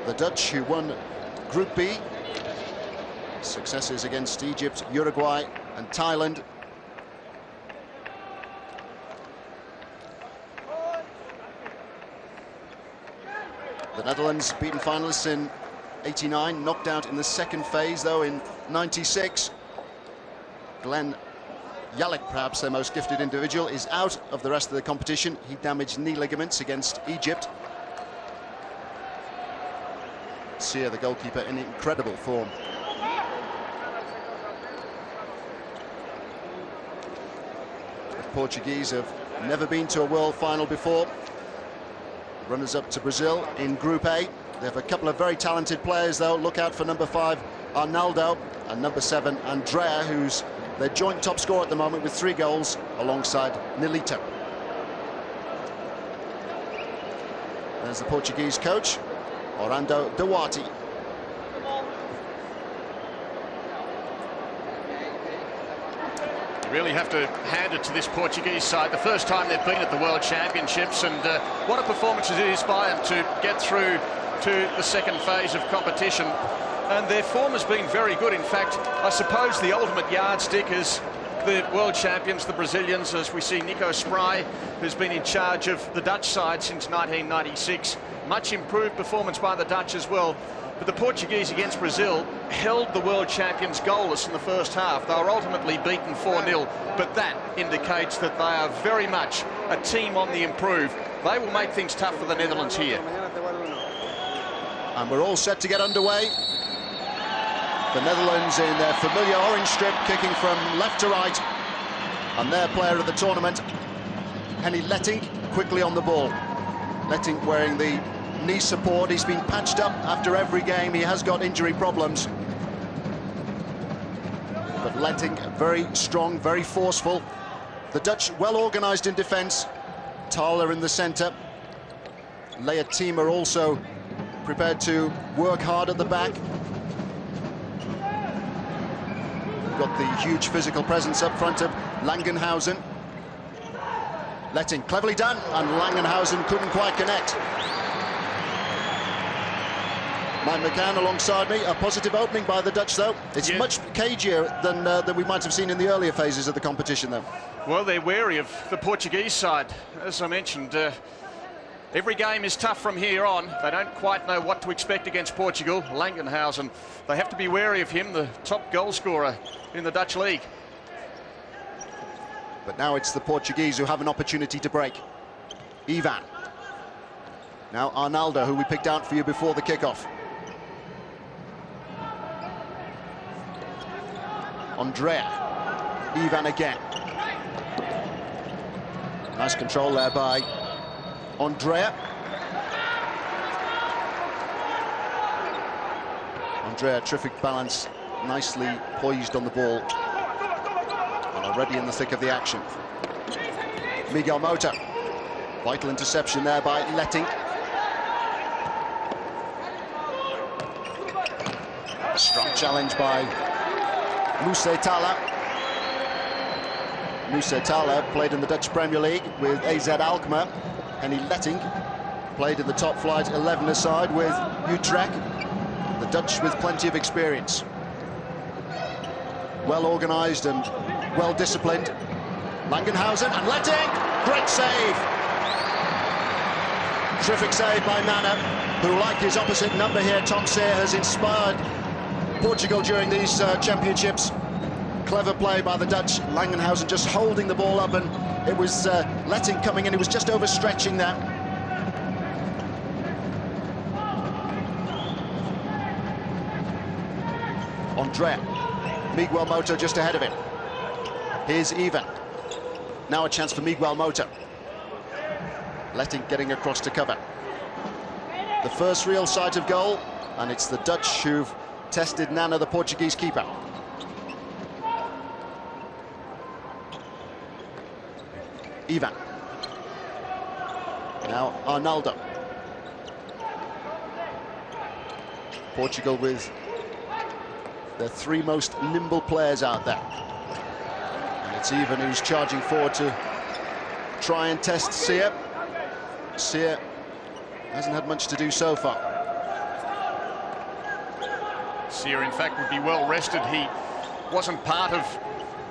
The Dutch, who won Group B, successes against Egypt, Uruguay and Thailand. The Netherlands, beaten finalists in '89, knocked out in the second phase though in '96. Glenn Jalek, perhaps their most gifted individual, is out of the rest of the competition. He damaged knee ligaments against Egypt. SIER, the goalkeeper, in incredible form. The Portuguese have never been to a world final before. Runners-up to Brazil in Group A. They have a couple of very talented players, though. Look out for number 5, Arnaldo, and number 7, Andrea, who's their joint top scorer at the moment with 3 goals, alongside Nilito. There's the Portuguese coach, Orlando Duarte. You really have to hand it to this Portuguese side. The first time they've been at the World Championships, and what a performance it is by them to get through to the second phase of competition. And their form has been very good. In fact, I suppose the ultimate yardstick is the world champions, the Brazilians, as we see Nico Spry, who's been in charge of the Dutch side since 1996. Much improved performance by the Dutch as well. But the Portuguese against Brazil held the world champions goalless in the first half. They were ultimately beaten 4-0, but that indicates that they are very much a team on the improve. They will make things tough for the Netherlands here. And we're all set to get underway. The Netherlands in their familiar orange strip, kicking from left to right. And their player of the tournament, Henny Lettink, quickly on the ball. Lettink wearing the knee support. He's been patched up after every game. He has got injury problems. But Lettink, very strong, very forceful. The Dutch well organised in defence. TALHA in the centre. LEATEMIA also prepared to work hard at the back. Got the huge physical presence up front of Langenhuijsen. Lettink cleverly done, and Langenhuijsen couldn't quite connect. Mike McCann alongside me. A positive opening by the Dutch, though. It's much cagier than we might have seen in the earlier phases of the competition, though. Well, they're wary of the Portuguese side. As I mentioned, every game is tough from here on. They don't quite know what to expect against Portugal. Langenhuijsen, they have to be wary of him, the top goal scorer in the Dutch league. But now it's the Portuguese who have an opportunity to break. Ivan. Now Arnaldo, who we picked out for you before the kickoff. Andrea. Ivan again. Nice control there by Andrea. Andrea, terrific balance, nicely poised on the ball. And already in the thick of the action. Miguel Mota. Vital interception there by Lettink. Strong challenge by TALHA. TALHA played in the Dutch Premier League with AZ Alkmaar. Henny Lettink played in the top flight 11 side with Utrecht. The Dutch with plenty of experience. Well organised and well disciplined. Langenhuijsen and Lettink, great save. Terrific save by Nana, who, like his opposite number here, Tom SIER, has inspired Portugal during these championships. Clever play by the Dutch. Langenhuijsen just holding the ball up, and it was Lettink coming in. He was just overstretching that. Andrea. Miguel Mota just ahead of him. Here's Ivan. Now a chance for Miguel Mota. Lettink getting across to cover. The first real sight of goal, and it's the Dutch who've tested Nana, the Portuguese keeper. Ivan. Now Arnaldo. Portugal with their three most nimble players out there. And it's Ivan who's charging forward to try and test SIER. SIER hasn't had much to do so far. SIER, in fact, would be well rested. He wasn't part of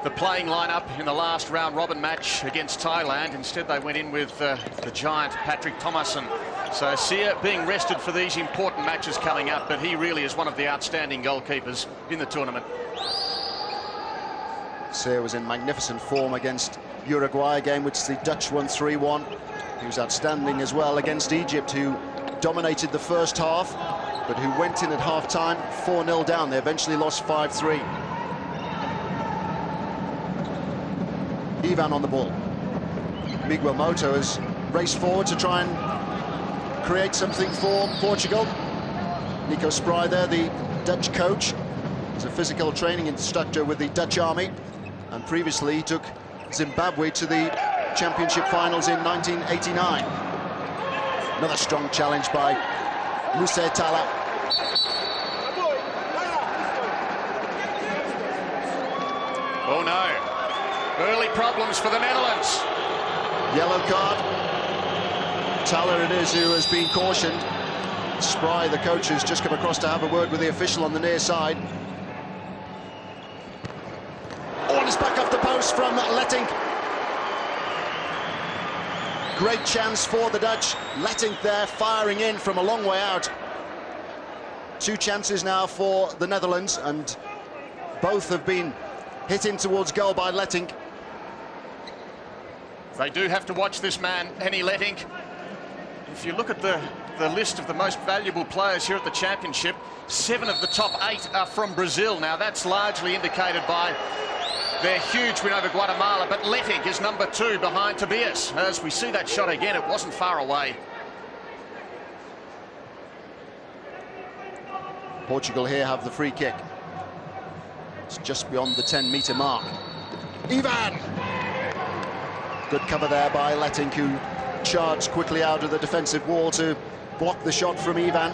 the playing lineup in the last round-robin match against Thailand. Instead, they went in with the giant Patrick Thomason. So SIER being rested for these important matches coming up, but he really is one of the outstanding goalkeepers in the tournament. SIER was in magnificent form against Uruguay, a game which the Dutch won 3-1. He was outstanding as well against Egypt, who dominated the first half, but who went in at half-time 4-0 down. They eventually lost 5-3. Ivan on the ball. Miguel Mota has raced forward to try and create something for Portugal. Nico Spry there, the Dutch coach. He's a physical training instructor with the Dutch Army, and previously he took Zimbabwe to the championship finals in 1989. Another strong challenge by TALHA. Oh no. Early problems for the Netherlands. Yellow card. TALHA it is who has been cautioned. Spry, the coach, has just come across to have a word with the official on the near side. Oh, and it's back off the post from LETTINCK. Great chance for the Dutch. LETTINCK there, firing in from a long way out. 2 chances now for the Netherlands, and both have been hit in towards goal by LETTINCK. They do have to watch this man, Henny LETTINCK. If you look at the list of the most valuable players here at the championship, 7 of the top 8 are from Brazil. Now that's largely indicated by their huge win over Guatemala, but LETTINCK is number 2 behind Tobias. As we see that shot again, it wasn't far away. Portugal here have the free kick. It's just beyond the 10-metre mark. Ivan! Good cover there by LETTINCK, who charged quickly out of the defensive wall to block the shot from Ivan.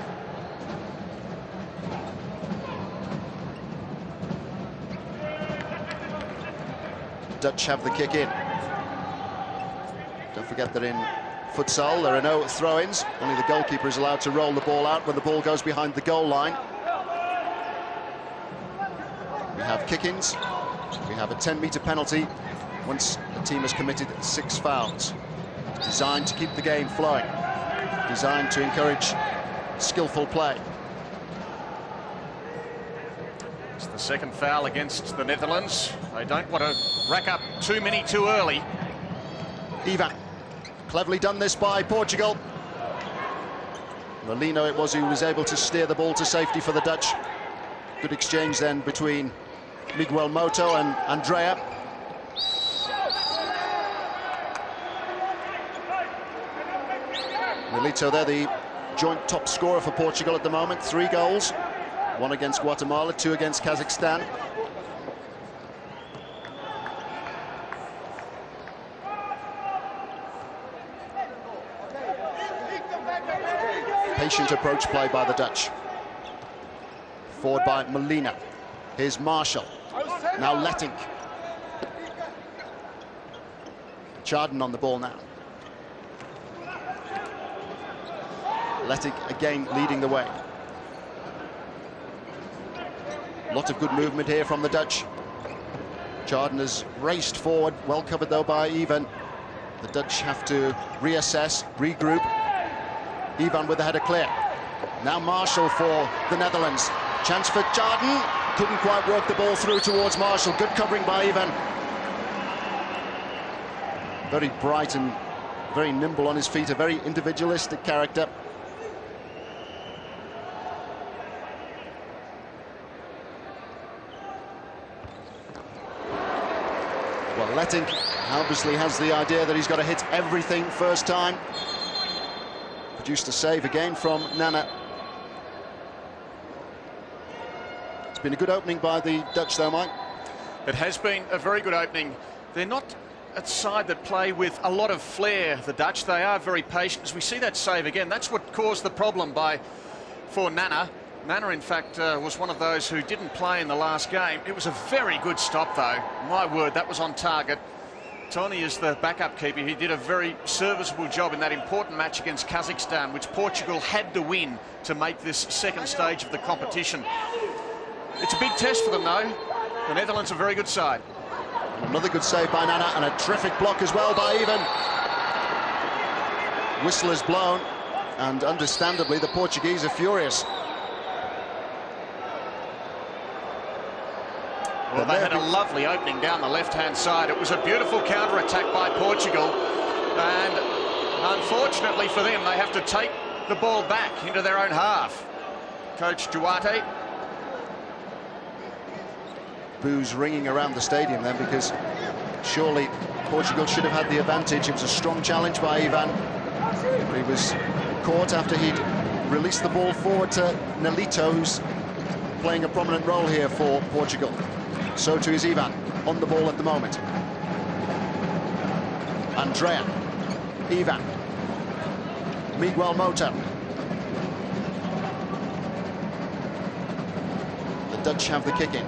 Dutch have the kick in. Don't forget that in futsal there are no throw-ins. Only the goalkeeper is allowed to roll the ball out when the ball goes behind the goal line. We have kick-ins. We have a 10-metre penalty once a team has committed 6 fouls. Designed to keep the game flowing. Designed to encourage skillful play. It's the 2nd foul against the Netherlands. They don't want to rack up too many too early. Ivan. Cleverly done this by Portugal. MERLINO it was who was able to steer the ball to safety for the Dutch. Good exchange then between Miguel Moto and Andrea. Milito there, the joint top scorer for Portugal at the moment. 3 goals, 1 against Guatemala, 2 against Kazakhstan. Patient approach play by the Dutch. Forward by Molina. Here's Marshall. Now LETTINCK. TJADEN on the ball now. LETTINCK again leading the way. Lot of good movement here from the Dutch. TJADEN has raced forward, well covered though by Ivan. The Dutch have to reassess, regroup. Ivan with the header clear. Now Marshall for the Netherlands. Chance for TJADEN. Couldn't quite work the ball through towards Marshall. Good covering by Ivan. Very bright and very nimble on his feet. A very individualistic character. Well, LETTINCK obviously has the idea that he's got to hit everything first time. Produced a save again from Nana. It's been a good opening by the Dutch though, Mike. It has been a very good opening. They're not a side that play with a lot of flair, the Dutch. They are very patient. As we see that save again, that's what caused the problem for Nana. Nana, in fact, was one of those who didn't play in the last game. It was a very good stop, though. My word, that was on target. Tony is the backup keeper. He did a very serviceable job in that important match against Kazakhstan, which Portugal had to win to make this 2nd stage of the competition. It's a big test for them, though. The Netherlands are a very good side. Another good save by Nana, and a terrific block as well by Ivan. Whistle is blown, and understandably the Portuguese are furious. Well, they had a lovely opening down the left-hand side. It was a beautiful counter-attack by Portugal, and unfortunately for them, they have to take the ball back into their own half. Coach Duarte. Boos ringing around the stadium then, because surely Portugal should have had the advantage. It was a strong challenge by Ivan. He was caught after he'd released the ball forward to Nelito, who's playing a prominent role here for Portugal. So too is Ivan, on the ball at the moment. Andrea, Ivan, Miguel Moto. The Dutch have the kick in.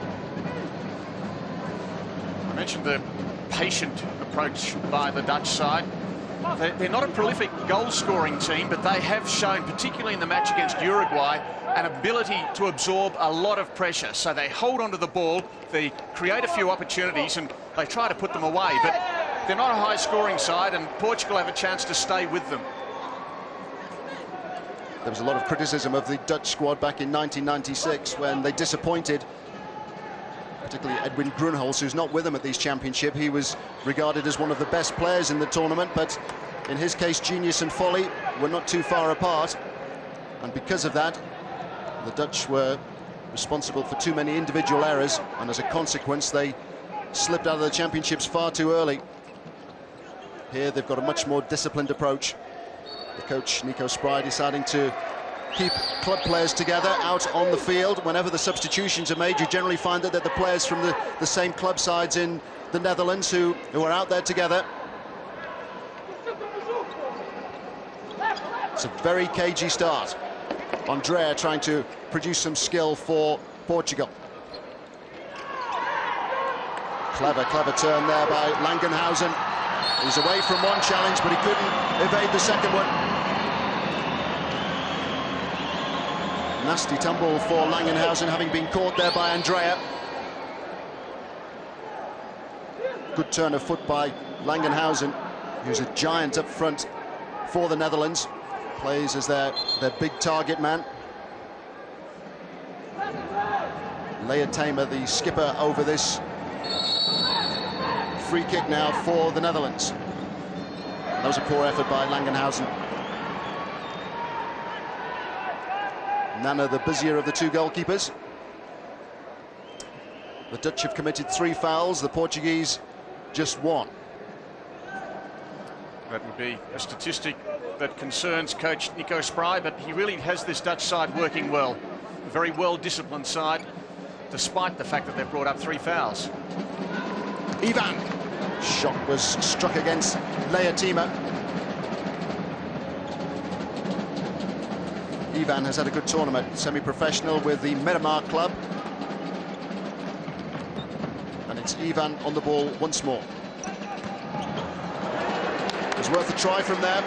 I mentioned the patient approach by the Dutch side. They're not a prolific goal-scoring team, but they have shown, particularly in the match against Uruguay, an ability to absorb a lot of pressure. So they hold onto the ball, they create a few opportunities, and they try to put them away. But they're not a high-scoring side, and Portugal have a chance to stay with them. There was a lot of criticism of the Dutch squad back in 1996 when they disappointed, particularly Edwin Grunholz, who's not with them at these championships. He was regarded as one of the best players in the tournament, but in his case, genius and folly were not too far apart. And because of that, the Dutch were responsible for too many individual errors, and as a consequence, they slipped out of the championships far too early. Here, they've got a much more disciplined approach. The coach, Nico Spry, deciding to keep club players together out on the field. Whenever the substitutions are made, you generally find that they're the players from the same club sides in the Netherlands who are out there together. It's a very cagey start. Andrea trying to produce some skill for Portugal. Clever turn there by Langenhuijsen. He's away from one challenge, but he couldn't evade the second one. Nasty tumble for Langenhuijsen, having been caught there by Andrea. Good turn of foot by Langenhuijsen, who's a giant up front for the Netherlands. Plays as their big target man. LEATEMIA, the skipper, over this free kick now for the Netherlands. That was a poor effort by Langenhuijsen. Nana, the busier of the two goalkeepers. The Dutch have committed 3 fouls, the Portuguese just 1. That would be a statistic that concerns coach Nico Spry, but he really has this Dutch side working well. A very well-disciplined side, despite the fact that they've brought up 3 fouls. Ivan. Shot was struck against LEATEMIA. Ivan has had a good tournament, semi-professional with the Miramar club. And it's Ivan on the ball once more. It was worth a try from there.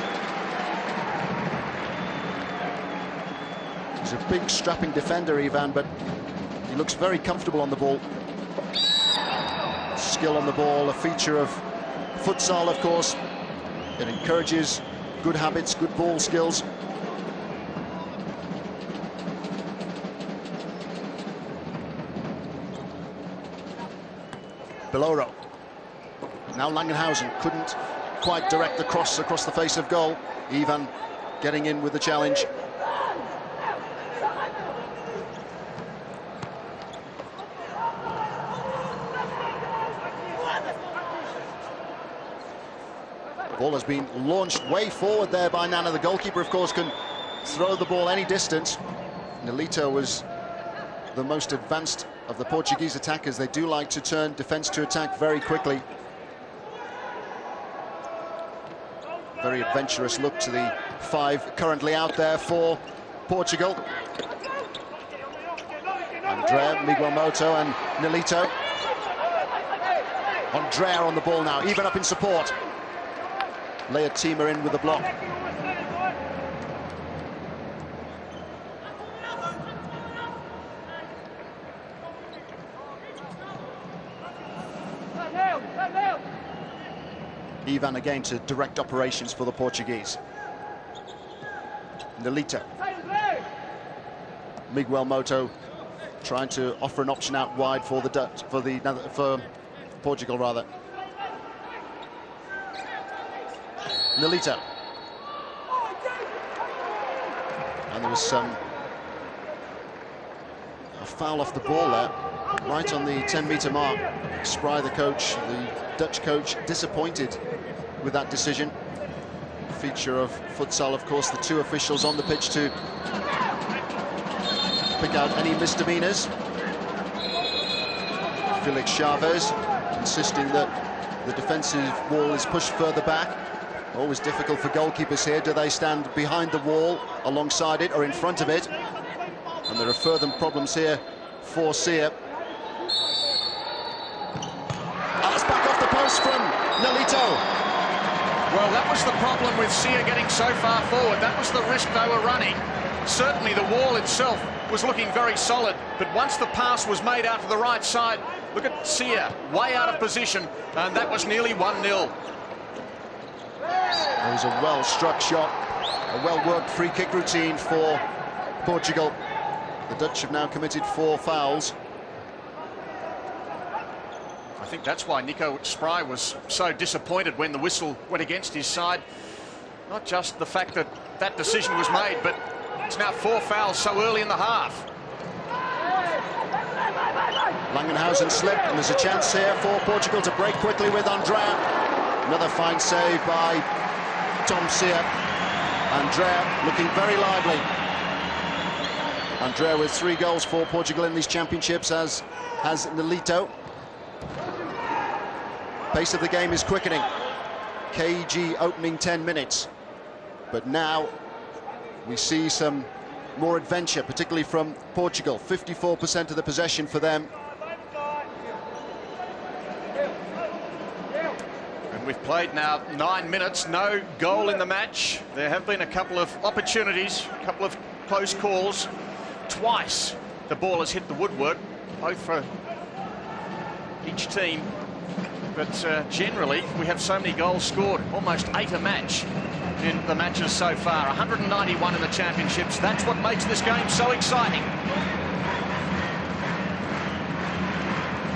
He's a big, strapping defender, Ivan, but he looks very comfortable on the ball. Skill on the ball, a feature of futsal, of course. It encourages good habits, good ball skills. Bilorro. Now Langenhuijsen couldn't quite direct the cross across the face of goal. Ivan getting in with the challenge. The ball has been launched way forward there by Nana. The goalkeeper, of course, can throw the ball any distance. Nolito was the most advanced of the Portuguese attackers. They do like to turn defense to attack very quickly. Very adventurous look to the 5 currently out there for Portugal. Andrea, Miguel Moto and Nolito. Andrea on the ball now, even up in support. LEATEMIA in with the block. Ivan again to direct operations for the Portuguese. Nolito. Miguel Moto trying to offer an option out wide for the Dutch, for Portugal rather. Nolito. And there was a foul off the ball there, right on the 10-meter mark. Spry, the coach, the Dutch coach, disappointed with that decision. Feature of futsal, of course, the 2 officials on the pitch to pick out any misdemeanors. Felix Chavez insisting that the defensive wall is pushed further back. Always difficult for goalkeepers here. Do they stand behind the wall, alongside it, or in front of it? And there are further problems here for SIER. That's back off the post from Nolito. Well, that was the problem with SIER getting so far forward. That was the risk they were running. Certainly the wall itself was looking very solid, but once the pass was made out to the right side, look at SIER, way out of position, and that was nearly 1-0. It was a well-struck shot, a well-worked free kick routine for Portugal. The Dutch have now committed 4 fouls. I think that's why Nico Spry was so disappointed when the whistle went against his side. Not just the fact that that decision was made, but it's now 4 fouls so early in the half. Langenhuijsen slipped, and there's a chance here for Portugal to break quickly with Andrea. Another fine save by Tom SIER. Andrea looking very lively. Andrea with 3 goals for Portugal in these championships, as has Nolito. Pace of the game is quickening. KG opening 10 minutes. But now we see some more adventure, particularly from Portugal. 54% of the possession for them. And we've played now 9 minutes, no goal in the match. There have been a couple of opportunities, a couple of close calls. Twice the ball has hit the woodwork, both for each team. But generally, we have so many goals scored, almost 8 a match in the matches so far. 191 in the championships. That's what makes this game so exciting.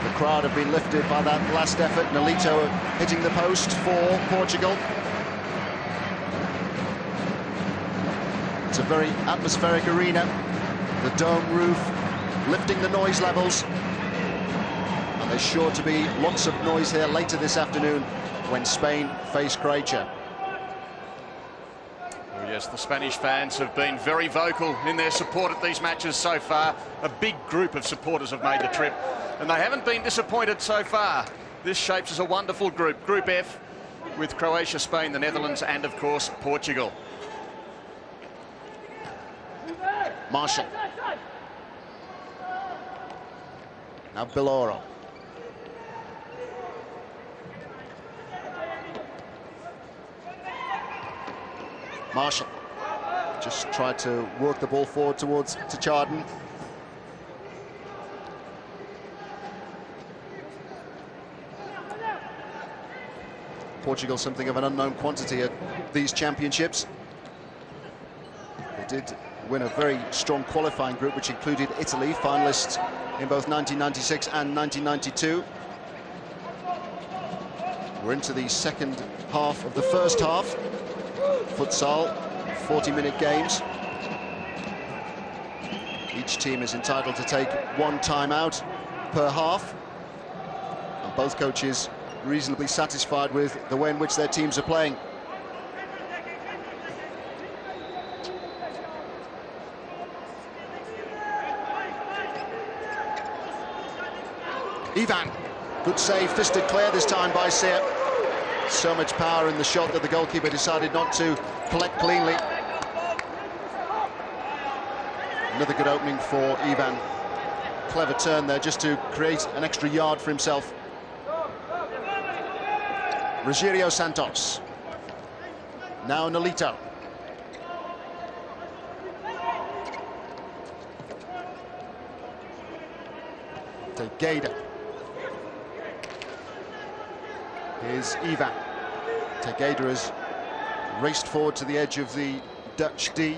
The crowd have been lifted by that last effort. Nolito hitting the post for Portugal. It's a very atmospheric arena. The dome roof lifting the noise levels. And there's sure to be lots of noise here later this afternoon when Spain face Croatia. Well, yes, the Spanish fans have been very vocal in their support at these matches so far. A big group of supporters have made the trip, and they haven't been disappointed so far. This shapes as a wonderful group, Group F, with Croatia, Spain, the Netherlands, and of course Portugal. Marshall. Now Bilorro. Marshall just tried to work the ball forward towards TJADEN. Portugal, something of an unknown quantity at these championships. They did win a very strong qualifying group, which included Italy, finalists in both 1996 and 1992. We're into the second half of the first half. Futsal, 40-minute games. Each team is entitled to take 1 timeout per half. And both coaches reasonably satisfied with the way in which their teams are playing. Ivan, good save, fisted clear this time by SIER. So much power in the shot that the goalkeeper decided not to collect cleanly. Another good opening for Ivan. Clever turn there just to create an extra yard for himself. Rogério Santos. Now Nolito. TJADEN. Here's Ivan. TJADEN has raced forward to the edge of the Dutch D.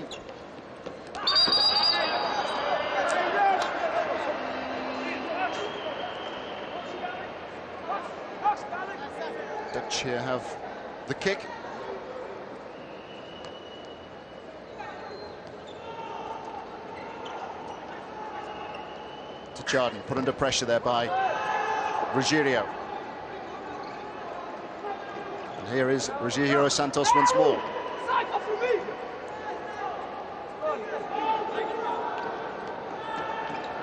Dutch here have the kick. TJADEN put under pressure there by Rogério. And here is Rogério Santos once more.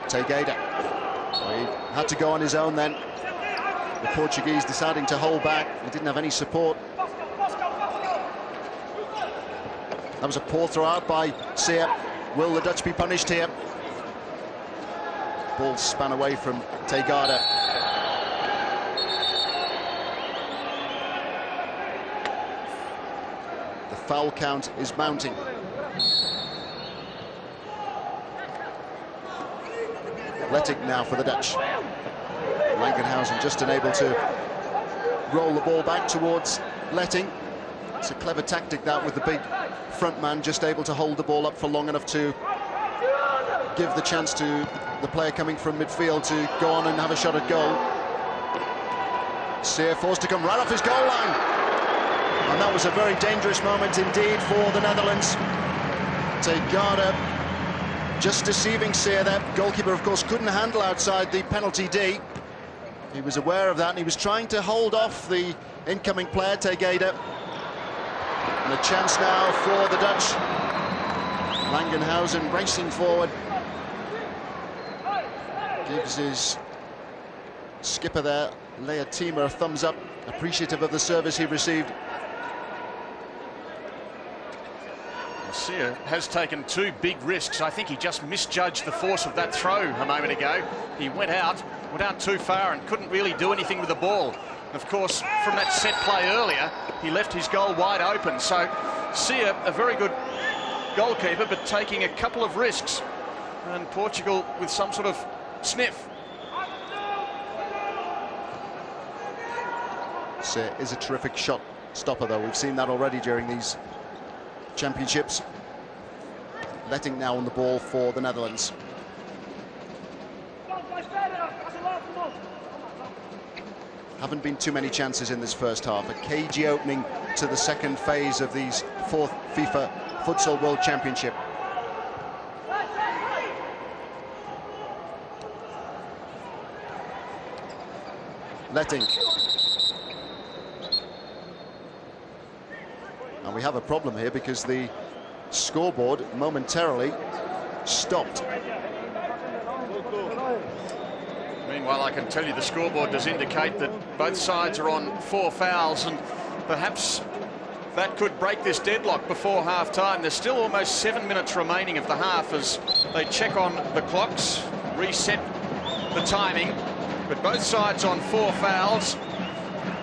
TJADEN. Well, he had to go on his own then. The Portuguese deciding to hold back. He didn't have any support. That was a poor throw out by SIER. Will the Dutch be punished here? Ball span away from TJADEN. foul count is mounting. LETTINCK now for the Dutch. LANGENHUIJSEN just unable to roll the ball back towards LETTINCK. It's a clever tactic that, with the big front man just able to hold the ball up for long enough to give the chance to the player coming from midfield to go on and have a shot at goal. SIER forced to come right off his goal line. And that was a very dangerous moment indeed for the Netherlands. TJADEN just deceiving SIER there. Goalkeeper, of course, couldn't handle outside the penalty D. He was aware of that, and he was trying to hold off the incoming player, TJADEN. And a chance now for the Dutch. LANGENHUIJSEN racing forward. Gives his skipper there, LEATEMIA, a thumbs up, appreciative of the service he received. SIER has taken two big risks. I think he just misjudged the force of that throw a moment ago. He went out too far and couldn't really do anything with the ball. Of course, from that set play earlier, he left his goal wide open. So SIER, a very good goalkeeper, but taking a couple of risks. And Portugal with some sort of sniff. SIER is a terrific shot stopper, though. We've seen that already during these championships. LETTINCK now on the ball for the Netherlands. Haven't been too many chances in this first half. A cagey opening to the second phase of these fourth FIFA Futsal World Championship. LETTINCK. And we have a problem here because the scoreboard momentarily stopped. Meanwhile, I can tell you the scoreboard does indicate that both sides are on 4 fouls, and perhaps that could break this deadlock before half-time. There's still almost 7 minutes remaining of the half as they check on the clocks, reset the timing, but both sides on 4 fouls.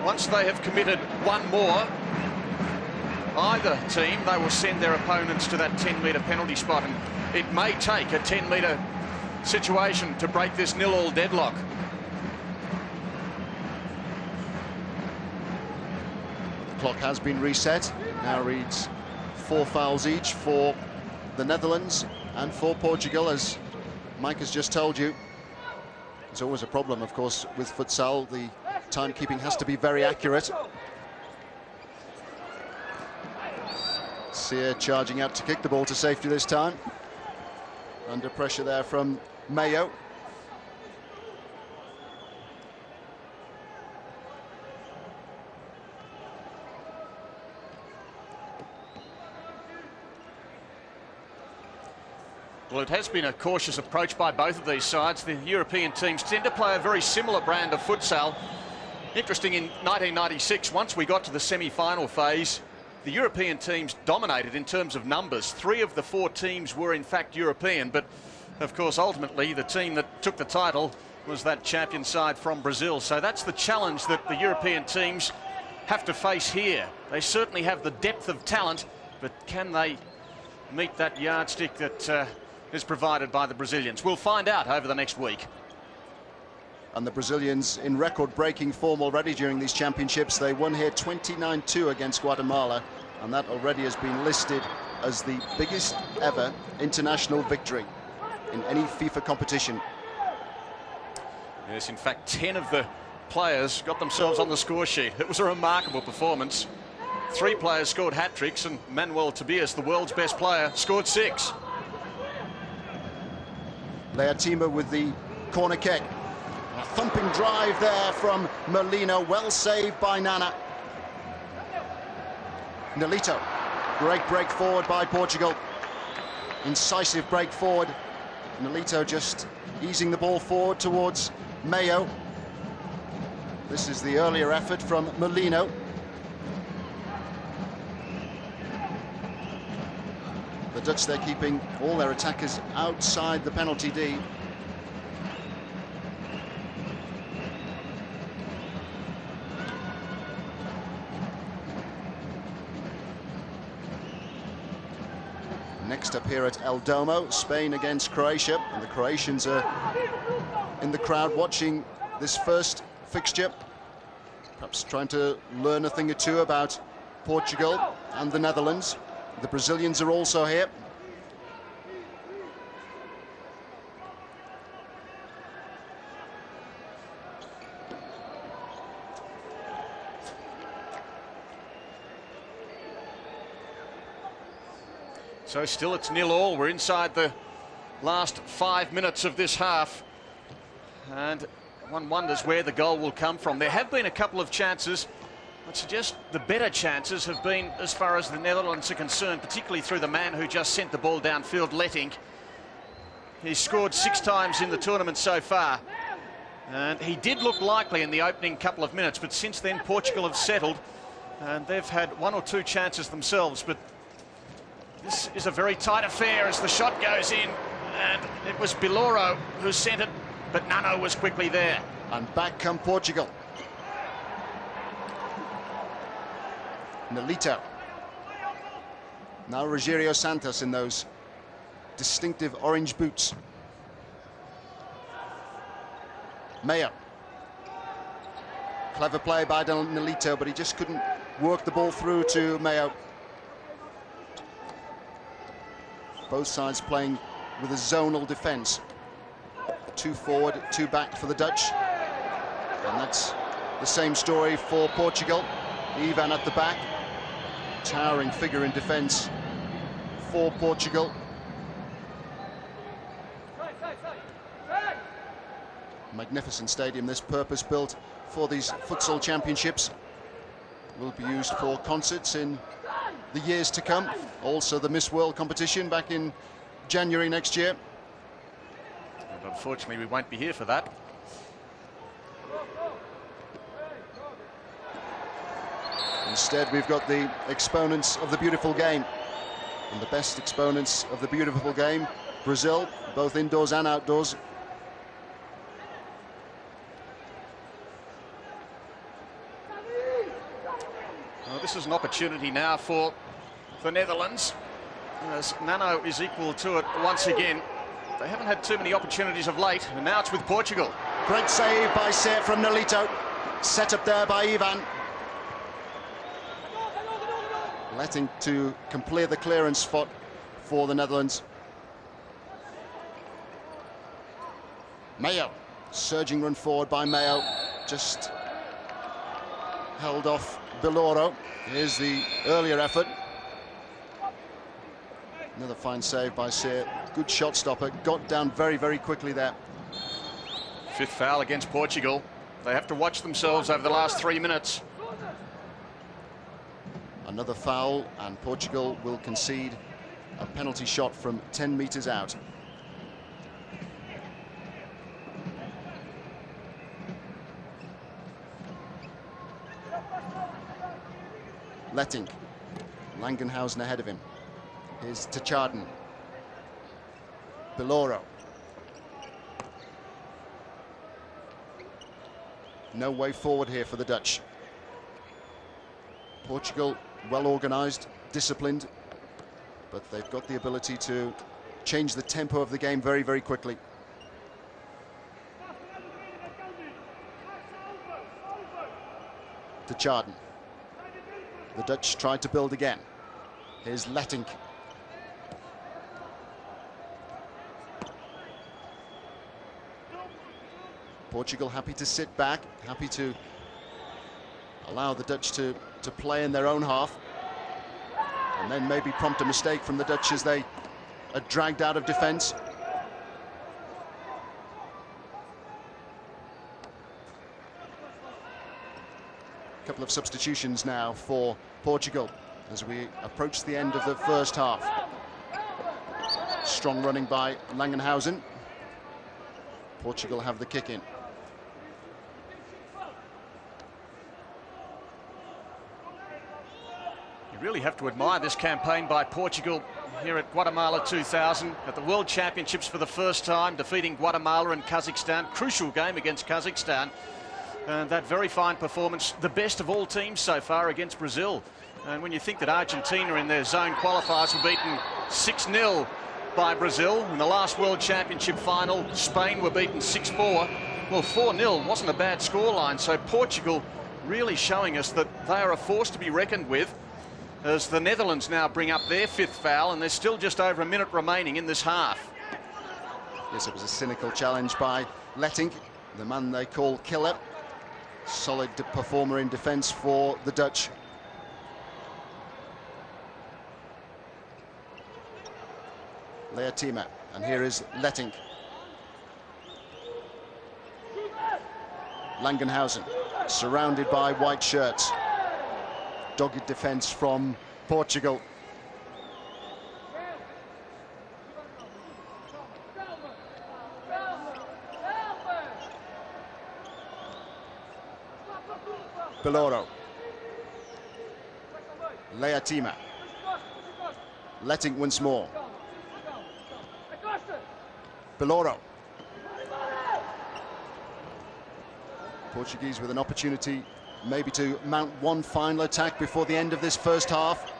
Once they have committed one more, either team, they will send their opponents to that 10-metre penalty spot, and it may take a 10-metre situation to break this 0-0 deadlock. The clock has been reset. Now reads 4 fouls each for the Netherlands and for Portugal, as Mike has just told you. It's always a problem, of course, with futsal. The timekeeping has to be very accurate. SIER charging out to kick the ball to safety this time. Under pressure there from MAJO. Well, it has been a cautious approach by both of these sides. The European teams tend to play a very similar brand of futsal. Interesting, in 1996, once we got to the semi-final phase, the European teams dominated in terms of numbers. 3 of the 4 teams were in fact European, but of course ultimately the team that took the title was that champion side from Brazil. So that's the challenge that the European teams have to face here. They certainly have the depth of talent, but can they meet that yardstick that is provided by the Brazilians? We'll find out over the next week. And the Brazilians in record-breaking form already during these championships. They won here 29-2 against Guatemala, and that already has been listed as the biggest ever international victory in any FIFA competition. Yes, in fact, 10 of the players got themselves on the score sheet. It was a remarkable performance. 3 players scored hat-tricks, and Manuel Tobias, the world's best player, scored 6. LEATEMIA with the corner kick. A thumping drive there from MERLINO, well saved by Nana. Nolito, great break forward by Portugal. Incisive break forward. Nolito just easing the ball forward towards MAJO. This is the earlier effort from MERLINO. The Dutch, they're keeping all their attackers outside the penalty D. Next up here at El Domo, Spain against Croatia, and the Croatians are in the crowd watching this first fixture, perhaps trying to learn a thing or two about Portugal and the Netherlands. The Brazilians are also here. So still it's 0-0. We're inside the last 5 minutes of this half. And one wonders where the goal will come from. There have been a couple of chances. I'd suggest the better chances have been as far as the Netherlands are concerned, particularly through the man who just sent the ball downfield, LETTINCK. He's scored 6 times in the tournament so far. And he did look likely in the opening couple of minutes, but since then Portugal have settled and they've had 1 or 2 chances themselves. But this is a very tight affair as the shot goes in, and it was BILORO who sent it, but Nano was quickly there. And back come Portugal. Nolito. Now Rogério Santos in those distinctive orange boots. Mayo. Clever play by Nolito, but he just couldn't work the ball through to Mayo. Both sides playing with a zonal defence. 2 forward, 2 back for the Dutch. And that's the same story for Portugal. Ivan at the back. Towering figure in defence for Portugal. Magnificent stadium, this purpose-built for these futsal championships. Will be used for concerts in the years to come. Also the Miss World competition back in January next year. But unfortunately, we won't be here for that. Instead, we've got the exponents of the beautiful game. And the best exponents of the beautiful game, Brazil, both indoors and outdoors. Well, this is an opportunity now for the Netherlands, as Nano is equal to it once again. They haven't had too many opportunities of late, and now it's with Portugal. Great save by SIER from Nolito. Set up there by Ivan. Letting to complete the clearance spot for the Netherlands. Mayo. Surging run forward by Mayo. Just held off BILORO. Here's the earlier effort. Another fine save by SIER. Good shot stopper. Got down very, very quickly there. 5th foul against Portugal. They have to watch themselves over the last 3 minutes. Another foul, and Portugal will concede a penalty shot from 10 meters out. LETTINCK. Langenhuijsen ahead of him. Here's TJADEN. BILORO. No way forward here for the Dutch. Portugal well organised, disciplined, but they've got the ability to change the tempo of the game very, very quickly. TJADEN. The Dutch tried to build again. Here's LETTINCK. Portugal happy to sit back, happy to allow the Dutch to play in their own half, and then maybe prompt a mistake from the Dutch as they are dragged out of defence. A couple of substitutions now for Portugal as we approach the end of the first half. Strong running by Langenhuijsen. Portugal have the kick in. You really have to admire this campaign by Portugal here at Guatemala 2000, at the World Championships for the first time, defeating Guatemala and Kazakhstan. Crucial game against Kazakhstan. And that very fine performance, the best of all teams so far against Brazil. And when you think that Argentina in their zone qualifiers were beaten 6-0 by Brazil. In the last World Championship final, Spain were beaten 6-4. Well, 4-0 wasn't a bad scoreline, so Portugal really showing us that they are a force to be reckoned with, as the Netherlands now bring up their 5th foul, and there's still just over a minute remaining in this half. Yes, it was a cynical challenge by LETTINCK, the man they call killer. Solid performer in defence for the Dutch. LEATEMIA, and here is LETTINCK. LANGENHUIJSEN, surrounded by white shirts. Dogged defence from Portugal. BILORO. LEATEMIA. LETTINCK once more. BILORO. Portuguese with an opportunity maybe to mount one final attack before the end of this first half.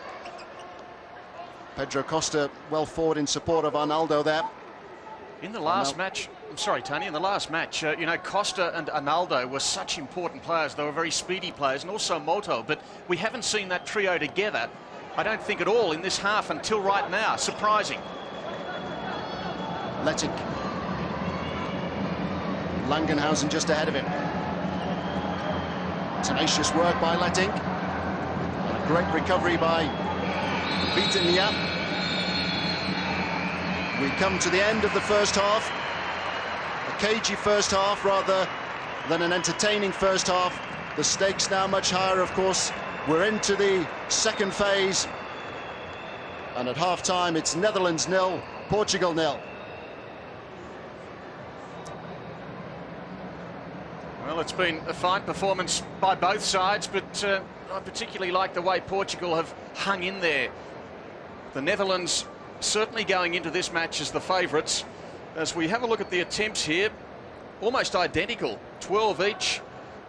Pedro Costa well forward in support of ARNALDO there. In the last match, I'm sorry, Tony, in the last match, you know, Costa and ARNALDO were such important players. They were very speedy players, and also MOTA, but we haven't seen that trio together, I don't think at all, in this half until right now. Surprising. LETTINCK. LANGENHUIJSEN just ahead of him. Tenacious work by LETTINCK. And a great recovery by VITINHA. We come to the end of the first half. A cagey first half rather than an entertaining first half. The stakes now much higher, of course. We're into the second phase. And at half-time, it's Netherlands 0, Portugal 0. Well, it's been a fine performance by both sides, but I particularly like the way Portugal have hung in there. The Netherlands certainly going into this match as the favourites. As we have a look at the attempts here, almost identical, 12 each,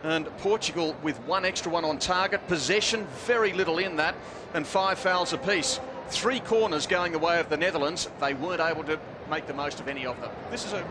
and Portugal with one extra one on target. Possession, very little in that, and 5 fouls apiece. 3 corners going the way of the Netherlands. They weren't able to make the most of any of them. This is a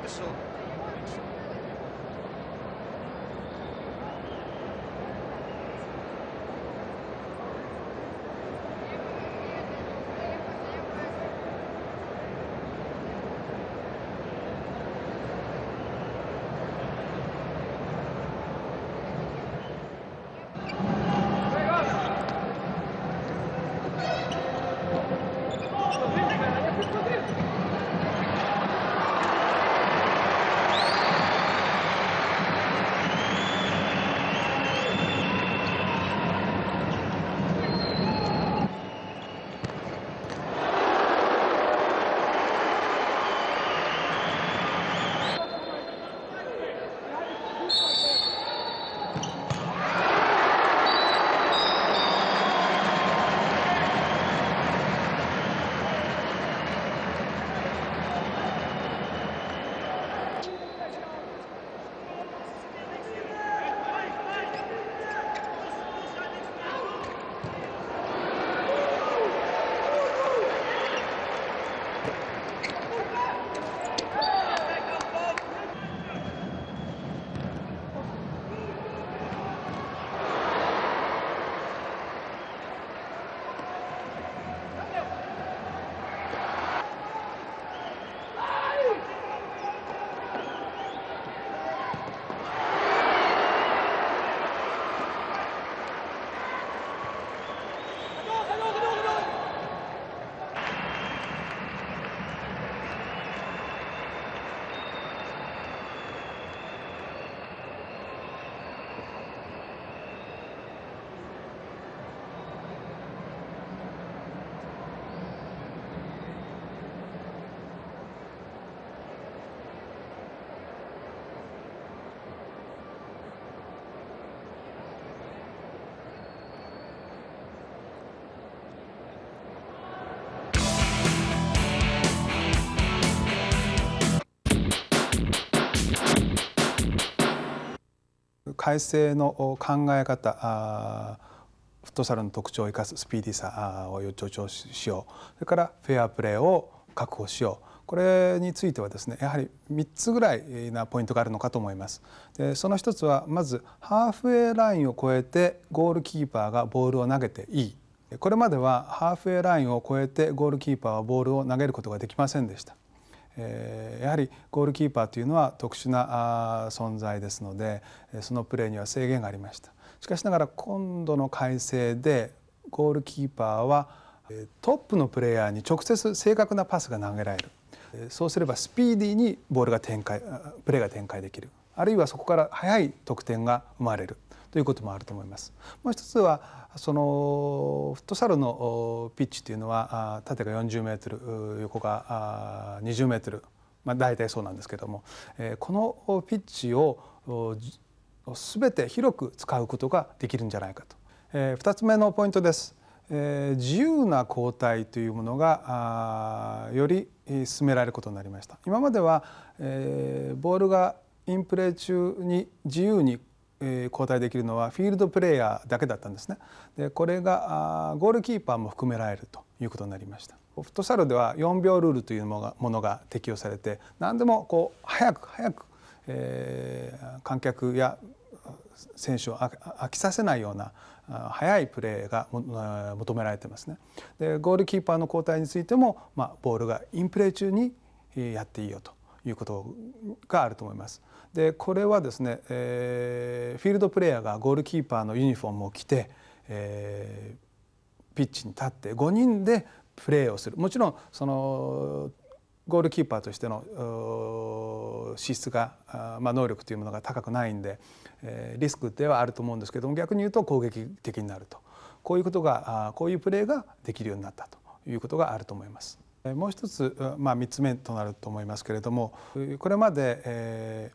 改正の考え方、ットサルの特徴を生かすスピーディーさを助長しよう、それからフェアプレーを確保しよう、これについてはですねやはり3つぐらいなポイントがあるのかと思います。でその一つはまずハーフウェイラインを越えてゴールキーパーがボールを投げていい。これまではハーフウェイラインを越えてゴールキーパーはボールを投げることができませんでした。やはりゴールキーパーというのは特殊な存在ですのでそのプレーには制限がありました。しかしながら今度の改正でゴールキーパーはトップのプレイヤーに直接正確なパスが投げられる。そうすればスピーディーにプレーが展開できる、あるいはそこから速い得点が生まれるということもあると思います。もう一つはそのフットサルのピッチというのは縦が40メートル横が20メートル、大体そうなんですけども、このピッチを全て広く使うことができるんじゃないかと。2つ目のポイントです。自由な交代というものがより進められることになりました。今まではボールがインプレー中に自由に交代できるのはフィールドプレーヤーだけだったんですね。でこれがゴールキーパーも含められるということになりました。フットサルでは4秒ルールというものが適用されて何でも早く観客や選手を飽きさせないような速いプレーが求められてますね。でゴールキーパーの交代についても、ボールがインプレー中にやっていいよということがあると思います。でこれはですね、フィールドプレーヤーがゴールキーパーのユニフォームを着て、ピッチに立って5人でプレーをする。もちろんそのゴールキーパーとしての資質が、能力というものが高くないんで、リスクではあると思うんですけども、逆に言うと攻撃的になると、こういうプレーができるようになったということがあると思います。もう一つ、3つ目となると思いますけれども、これまで、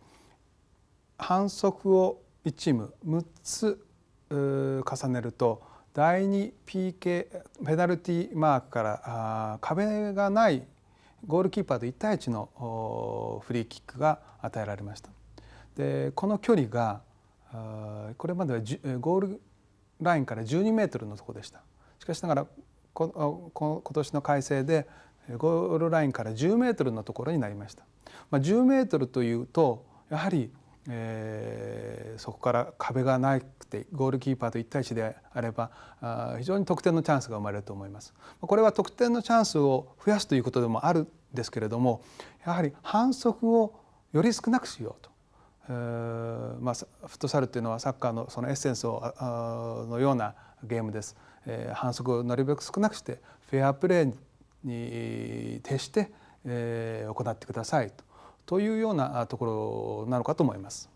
反則を1チーム6つ重ねると第2 PK ペナルティーマークから壁がないゴールキーパーと1対1のフリーキックが与えられました。でこの距離がこれまではゴールラインから12メートルのところでした。しかしながら今年の改正でゴールラインから10メートルのところになりました。10メートルというとやはりそこから壁がなくてゴールキーパーと1対1であれば非常に得点のチャンスが生まれると思います。これは得点のチャンスを増やすということでもあるんですけれども、やはり反則をより少なくしようと。フットサルというのはサッカーのそのエッセンスのようなゲームです。反則をなるべく少なくしてフェアプレーに徹して行ってくださいというようなところなのかと思います。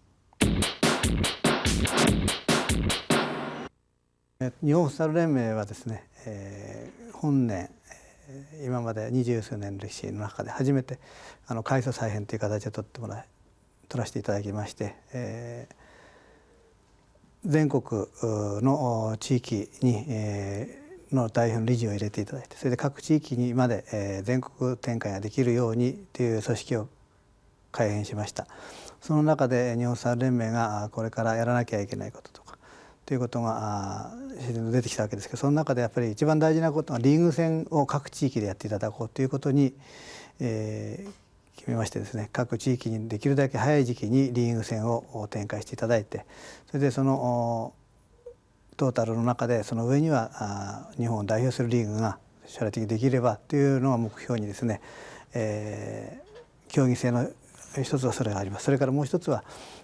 日本フットサル連盟はですね、本年今まで20数年の歴史の中で初めて改組再編という形で取らせていただきまして、全国の地域にの代表の理事を入れていただいて、それで各地域にまで全国展開ができるようにという組織を改編しました。その中で日本フットサル連盟がこれからやらなきゃいけないこととかということが自然と出てきたわけですけど、その中でやっぱり一番大事なことはリーグ戦を各地域でやっていただこうということに、決めましてですね、各地域にできるだけ早い時期にリーグ戦を展開していただいて、それでそのトータルの中でその上には日本を代表するリーグが将来的にできればというのが目標にですね、競技性の一つはそれがあります。それからもう一つは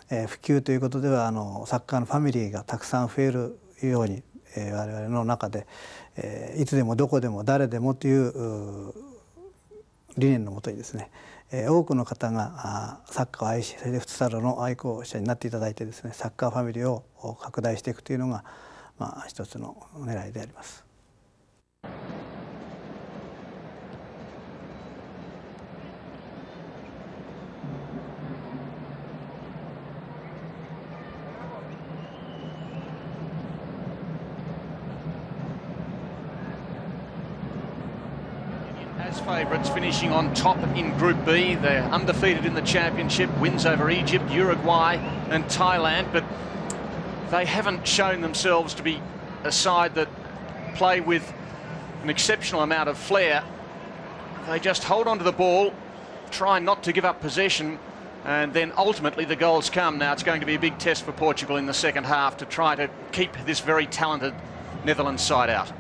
普及ということではサッカーのファミリーがたくさん増えるように我々の中でいつでもどこでも誰でもという理念のもとにですね、多くの方がサッカーを愛し、それでフットサルの愛好者になっていただいてですね、サッカーファミリーを拡大していくというのが一つの狙いであります。As favourites, finishing on top in Group B. They're undefeated in the championship, wins over Egypt, Uruguay and Thailand, but they haven't shown themselves to be a side that play with an exceptional amount of flair. They just hold on to the ball, try not to give up possession, and then ultimately the goals come. Now it's going to be a big test for Portugal in the second half to try to keep this very talented Netherlands side out.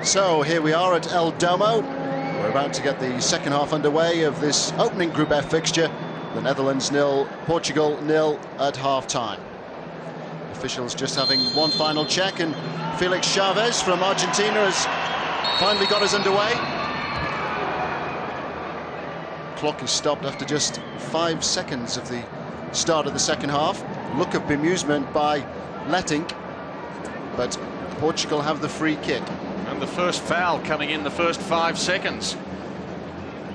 So here we are at El Domo. We're about to get the second half underway of this opening Group F fixture. The Netherlands 0, Portugal 0 at half-time. Officials just having one final check, and Felix Chavez from Argentina has finally got us underway. Clock is stopped after just 5 seconds of the start of the second half. Look of bemusement by LETTINCK, but Portugal have the free kick. And the first foul coming in the first 5 seconds.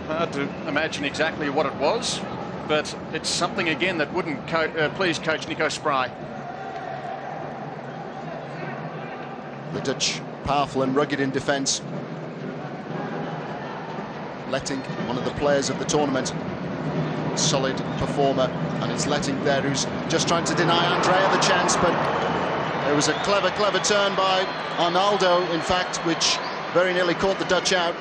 Hard to imagine exactly what it was, but it's something again that wouldn't please Coach Nico Spry. The Dutch powerful and rugged in defence. LETTINCK, one of the players of the tournament, solid performer, and it's LETTINCK there who's just trying to deny Andrea the chance, but it was a clever turn by ARNALDO, in fact, which very nearly caught the Dutch out.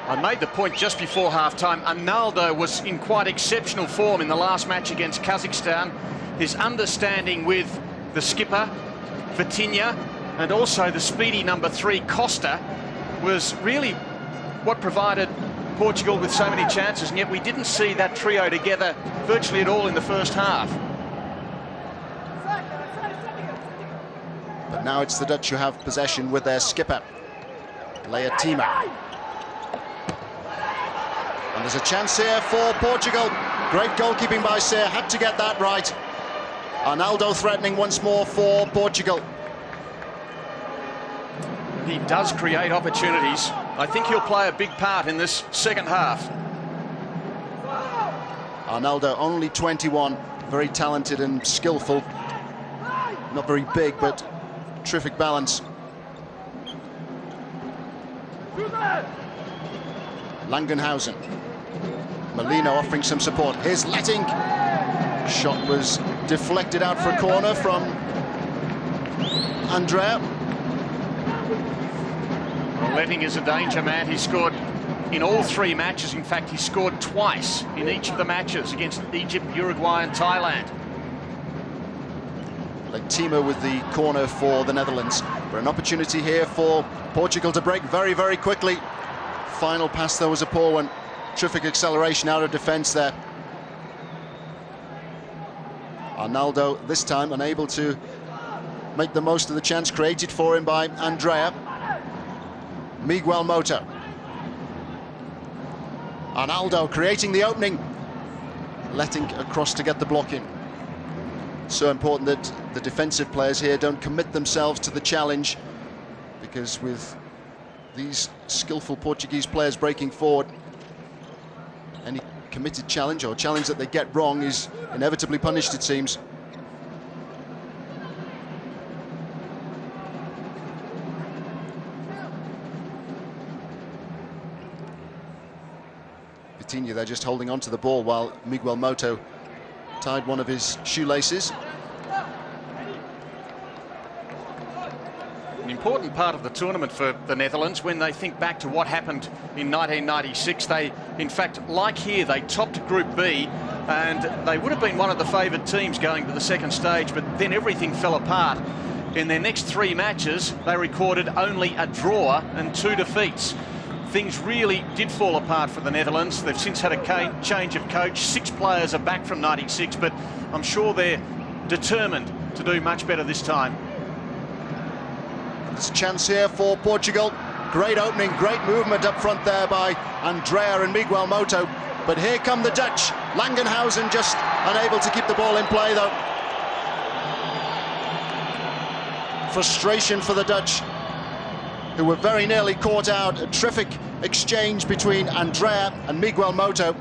I made the point just before half-time. ARNALDO was in quite exceptional form in the last match against Kazakhstan. His understanding with the skipper, VITINHA, and also the speedy number 3, COSTA, was really what provided Portugal with so many chances, and yet we didn't see that trio together virtually at all in the first half. But now it's the Dutch who have possession with their skipper, LEATEMIA. And there's a chance here for Portugal. Great goalkeeping by SIER, had to get that right. ARNALDO threatening once more for Portugal. He does create opportunities. I think he'll play a big part in this second half. ARNALDO, only 21, very talented and skillful. Not very big, but terrific balance. LANGENHUIJSEN. MERLINO offering some support. Here's LETTINCK. Shot was deflected out for a corner from Andrea. Well, LETTINCK is a danger man. He scored in all 3 matches. In fact, he scored twice in each of the matches against Egypt, Uruguay and Thailand. LEATEMIA with the corner for the Netherlands. But an opportunity here for Portugal to break very quickly. Final pass though was a poor one. Terrific acceleration out of defence there. ARNALDO this time unable to make the most of the chance created for him by Andrea. Miguel MOTA. ARNALDO creating the opening. LETTINCK across to get the block in. So important that the defensive players here don't commit themselves to the challenge, because with these skillful Portuguese players breaking forward, any committed challenge or challenge that they get wrong is inevitably punished, it seems. VITINHA, they're just holding on to the ball while Miguel MOTA tied one of his shoelaces. An important part of the tournament for the Netherlands. When they think back to what happened in 1996, they, in fact, like here, they topped Group B, and they would have been one of the favoured teams going to the second stage, but then everything fell apart. In their next 3 matches, they recorded only a draw and 2 defeats. Things really did fall apart for the Netherlands. They've since had a change of coach. 6 players are back from 96, but I'm sure they're determined to do much better this time. There's a chance here for Portugal. Great opening, great movement up front there by Andrea and Miguel MOTA. But here come the Dutch. LANGENHUIJSEN just unable to keep the ball in play though. Frustration for the Dutch, who were very nearly caught out. A terrific exchange between Andrea and Miguel MOTA.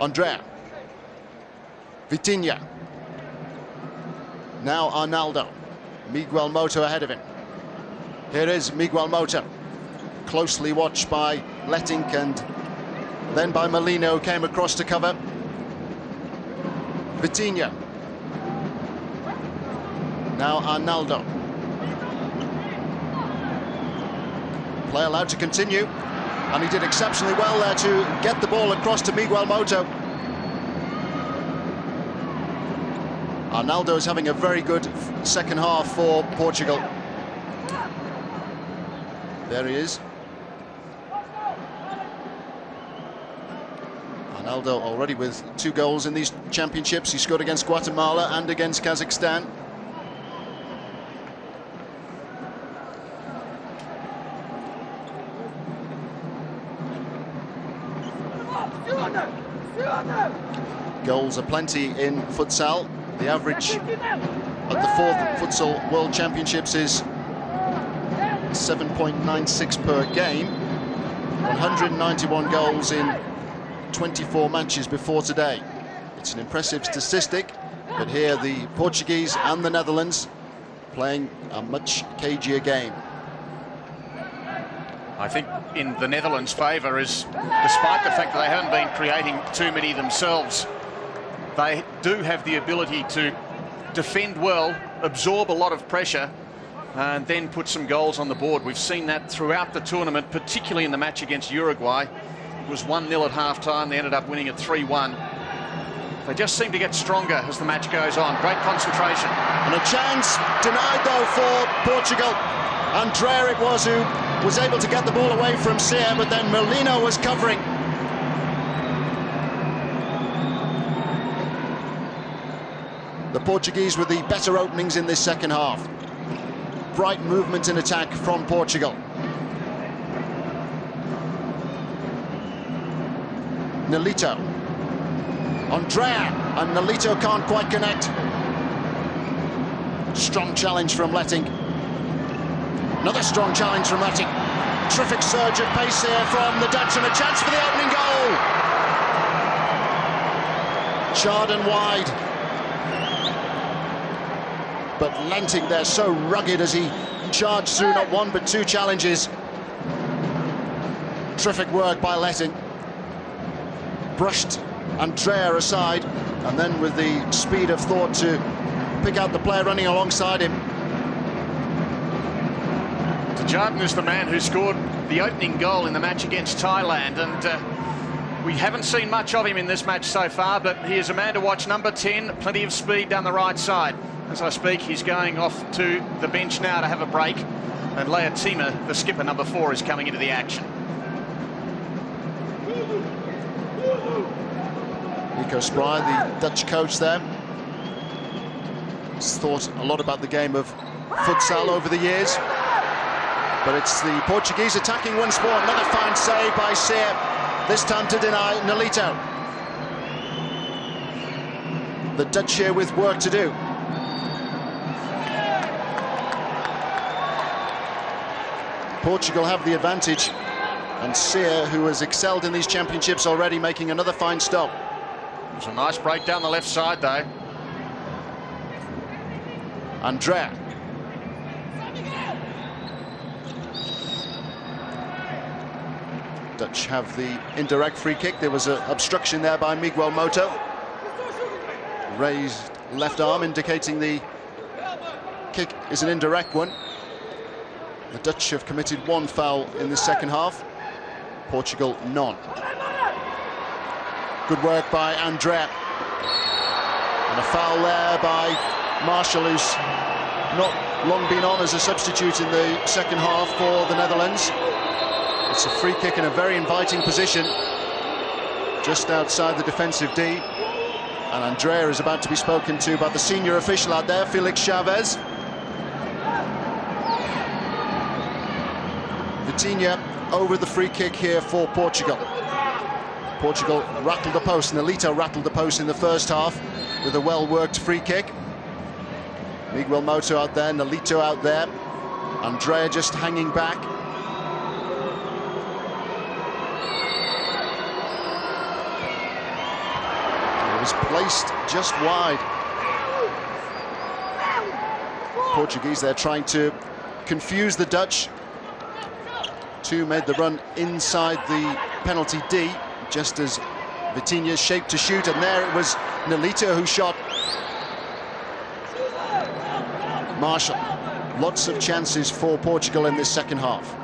Andrea. VITINHA. Now ARNALDO. Miguel MOTA ahead of him. Here is Miguel MOTA. closely watched by LETTINCK and then by MERLINO, came across to cover. VITINHA. Now ARNALDO. Play allowed to continue, and he did exceptionally well there to get the ball across to Miguel MOTA. ARNALDO is having a very good second half for Portugal. There he is. ARNALDO already with 2 goals in these championships. He scored against Guatemala and against Kazakhstan. Goals are plenty in futsal. The average at the 4th Futsal World Championships is 7.96 per game. 191 goals in 24 matches before today. It's an impressive statistic, but here the Portuguese and the Netherlands playing a much cagier game. I think in the Netherlands' favour is, despite the fact that they haven't been creating too many themselves, they do have the ability to defend well, absorb a lot of pressure, and then put some goals on the board. We've seen that throughout the tournament, particularly in the match against Uruguay. It was 1-0 at half-time. They ended up winning at 3-1. They just seem to get stronger as the match goes on. Great concentration. And a chance denied, though, for Portugal. Andrea it was who was able to get the ball away from SIER, but then MERLINO was covering. The Portuguese with the better openings in this second half. Bright movement in attack from Portugal. Nolito. Andrea, and Nolito can't quite connect. Strong challenge from LETTINCK. Another strong challenge from LETTINCK. Terrific surge of pace here from the Dutch, and a chance for the opening goal. TJADEN wide. But LETTINCK there so rugged as he charged through not 1 but 2 challenges. Terrific work by LETTINCK. Brushed Andrea aside, and then with the speed of thought to pick out the player running alongside him. TJADEN is the man who scored the opening goal in the match against Thailand, and we haven't seen much of him in this match so far, but he is a man to watch. Number 10, plenty of speed down the right side. As I speak, he's going off to the bench now to have a break, and LEATEMIA, the skipper, number 4, is coming into the action. Nico Spry, the Dutch coach there, has thought a lot about the game of futsal over the years. But it's the Portuguese attacking once more. Another fine save by SIER, this time to deny Nolito. The Dutch here with work to do. Portugal have the advantage, and SIER, who has excelled in these championships already, making another fine stop. It was a nice break down the left side, though. Andrea. Dutch have the indirect free kick. There was an obstruction there by Miguel MOTA. Raised left arm indicating the kick is an indirect one. The Dutch have committed 1 foul in the second half. Portugal none. Good work by Andrea. And a foul there by Marshall, who's not long been on as a substitute in the second half for the Netherlands. It's a free kick in a very inviting position, just outside the defensive D. And Andrea is about to be spoken to by the senior official out there, Felix Chavez. VITINHA over the free kick here for Portugal. Portugal rattled the post. Nolito rattled the post in the first half with a well-worked free kick. Miguel MOTA out there, Nolito out there. Andrea just hanging back. It was placed just wide. Portuguese there trying to confuse the Dutch. Two made the run inside the penalty D, just as VITINHA shaped to shoot, and there it was Nolito who shot. Marshall, lots of chances for Portugal in this second half.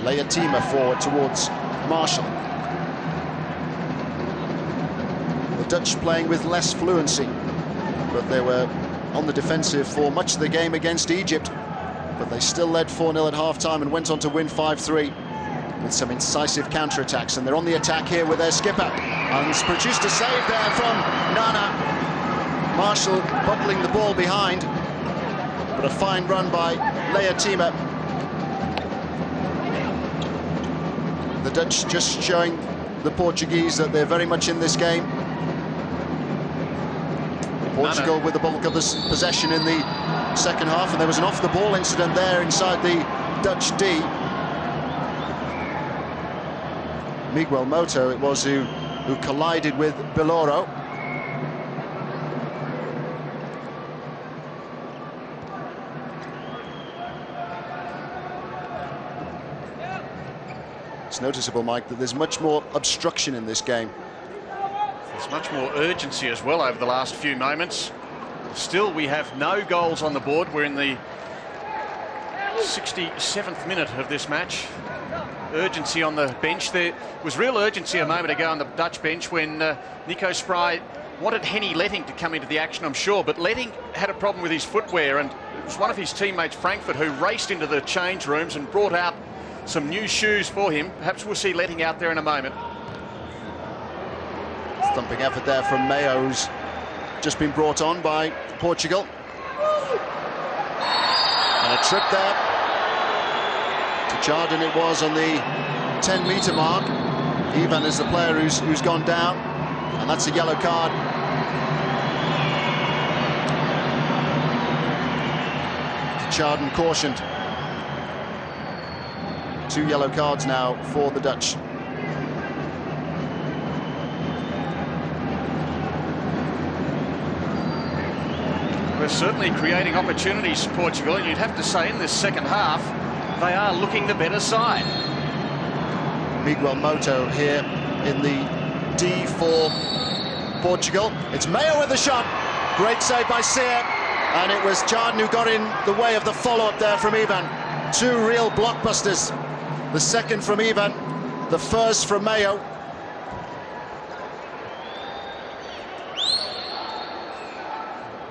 LEATEMIA forward towards Marshall. The Dutch playing with less fluency, but they were on the defensive for much of the game against Egypt. But they still led 4-0 at half-time and went on to win 5-3 with some incisive counter-attacks. And they're on the attack here with their skipper. And it's produced a save there from Nana. Marshall buckling the ball behind. But a fine run by LEATEMIA. The Dutch just showing the Portuguese that they're very much in this game. Portugal with the bulk of the possession in the second half, and there was an off-the-ball incident there inside the Dutch D. Miguel MOTA it was who collided with BILORO. It's noticeable, Mike, that there's much more obstruction in this game. There's much more urgency as well over the last few moments. Still, we have no goals on the board. We're in the 67th minute of this match. Urgency on the bench. There was real urgency a moment ago on the Dutch bench when Nico Spry wanted Henny Letting to come into the action, I'm sure, but Letting had a problem with his footwear, and it was one of his teammates, Frankfort, who raced into the change rooms and brought out some new shoes for him. Perhaps we'll see Letting out there in a moment. Thumping effort there from Mayo, who's just been brought on by Portugal. And a trip there. TJADEN it was on the 10-meter mark. Ivan is the player who's gone down, and that's a yellow card. TJADEN cautioned. 2 yellow cards now for the Dutch. We're certainly creating opportunities for Portugal, and you'd have to say in this second half they are looking the better side. Miguel MOTA here in the D for Portugal. It's Mayo with the shot. Great save by SIER, and it was TJADEN who got in the way of the follow-up there from Ivan. 2 real blockbusters. The second from Ivan, the first from Mayo.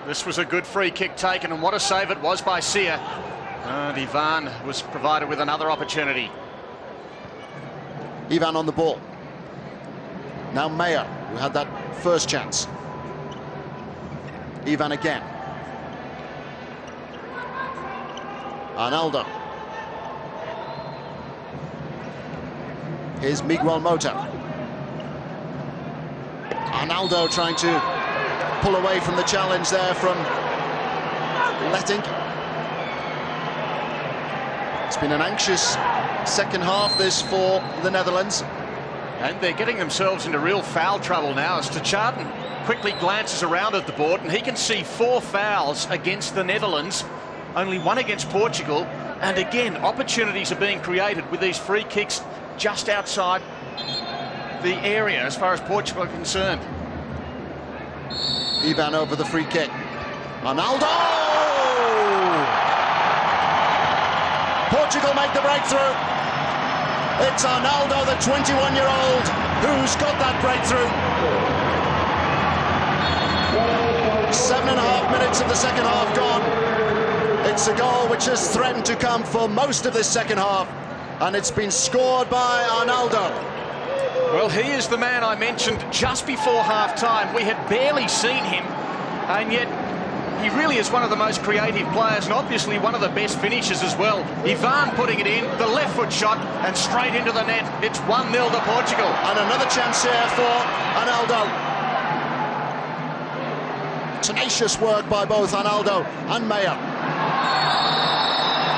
This was a good free kick taken, and what a save it was by SIER. And Ivan was provided with another opportunity. Ivan on the ball. Now Mayo, who had that first chance. Ivan again. ARNALDO. Here's Miguel MOTA. ARNALDO trying to pull away from the challenge there from LETTINCK. It's been an anxious second half this for the Netherlands. And they're getting themselves into real foul trouble now as TJADEN quickly glances around at the board, and he can see 4 fouls against the Netherlands, only 1 against Portugal. And again, opportunities are being created with these free kicks just outside the area as far as Portugal are concerned. Ivan over the free kick. ARNALDO! Portugal make the breakthrough. It's ARNALDO, the 21-year-old, who's got that breakthrough. 7.5 minutes of the second half gone. It's a goal which has threatened to come for most of this second half, and it's been scored by ARNALDO. Well, he is the man I mentioned just before half-time. We had barely seen him, and yet he really is one of the most creative players, and obviously one of the best finishers as well. Ivan putting it in, the left foot shot, and straight into the net. It's 1-0 to Portugal. And another chance here for ARNALDO. Tenacious work by both ARNALDO and Mayo.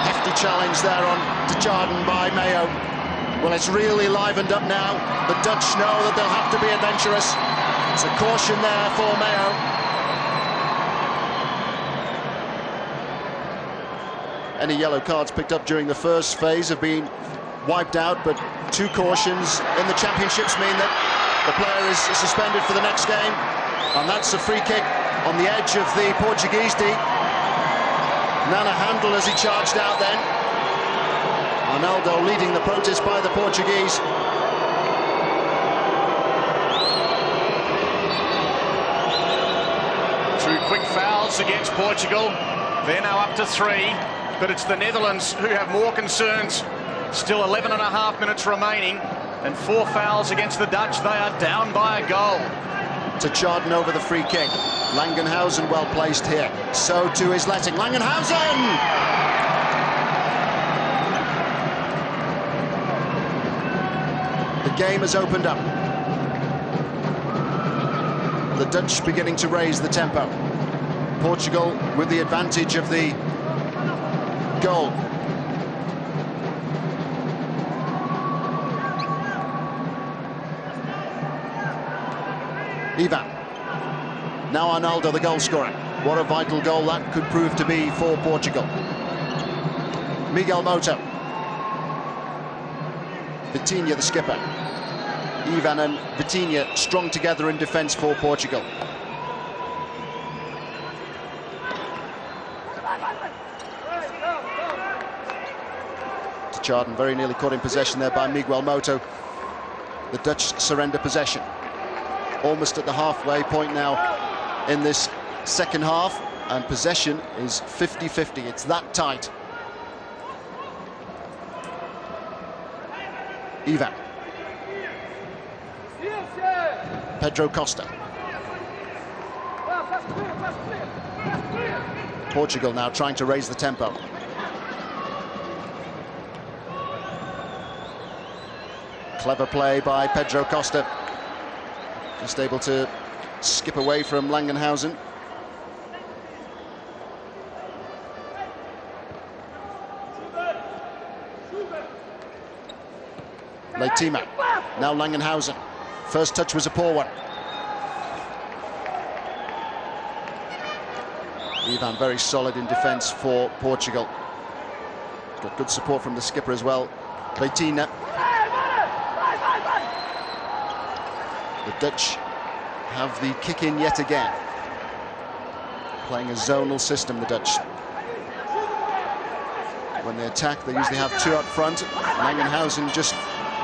Hefty challenge there on TJADEN by Mayo. Well, it's really livened up now. The Dutch know that they'll have to be adventurous. It's a caution there for Mayo. any yellow cards picked up during the first phase have been wiped out, but 2 cautions in the championships mean that the player is suspended for the next game, and that's a free kick on the edge of the Portuguese D. Nana handled as he charged out then. ARNALDO leading the protest by the Portuguese. Two quick fouls against Portugal. They're now up to 3, but it's the Netherlands who have more concerns. Still 11.5 minutes remaining, and 4 fouls against the Dutch. They are down by a goal. TJADEN over the free kick. LANGENHUIJSEN well placed here. So too is LETTINCK. LANGENHUIJSEN! The game has opened up. The Dutch beginning to raise the tempo. Portugal with the advantage of the goal. Ivan. Now ARNALDO, the goal scorer. What a vital goal that could prove to be for Portugal. Miguel MOTA. VITINHA, the skipper. Ivan and VITINHA strong together in defence for Portugal. TJADEN very nearly caught in possession there by Miguel MOTA. The Dutch surrender possession. Almost at the halfway point now in this second half, and possession is 50-50. It's that tight. Ivan. Pedro Costa. Portugal now trying to raise the tempo. Clever play by Pedro Costa. Just able to skip away from LANGENHUIJSEN. LEATEMIA. Now LANGENHUIJSEN. First touch was a poor one. Ivan very solid in defence for Portugal. Got good support from the skipper as well. LEATEMIA. The Dutch have the kick in yet again. Playing a zonal system, the Dutch. When they attack, they usually have 2 up front. LANGENHUIJSEN just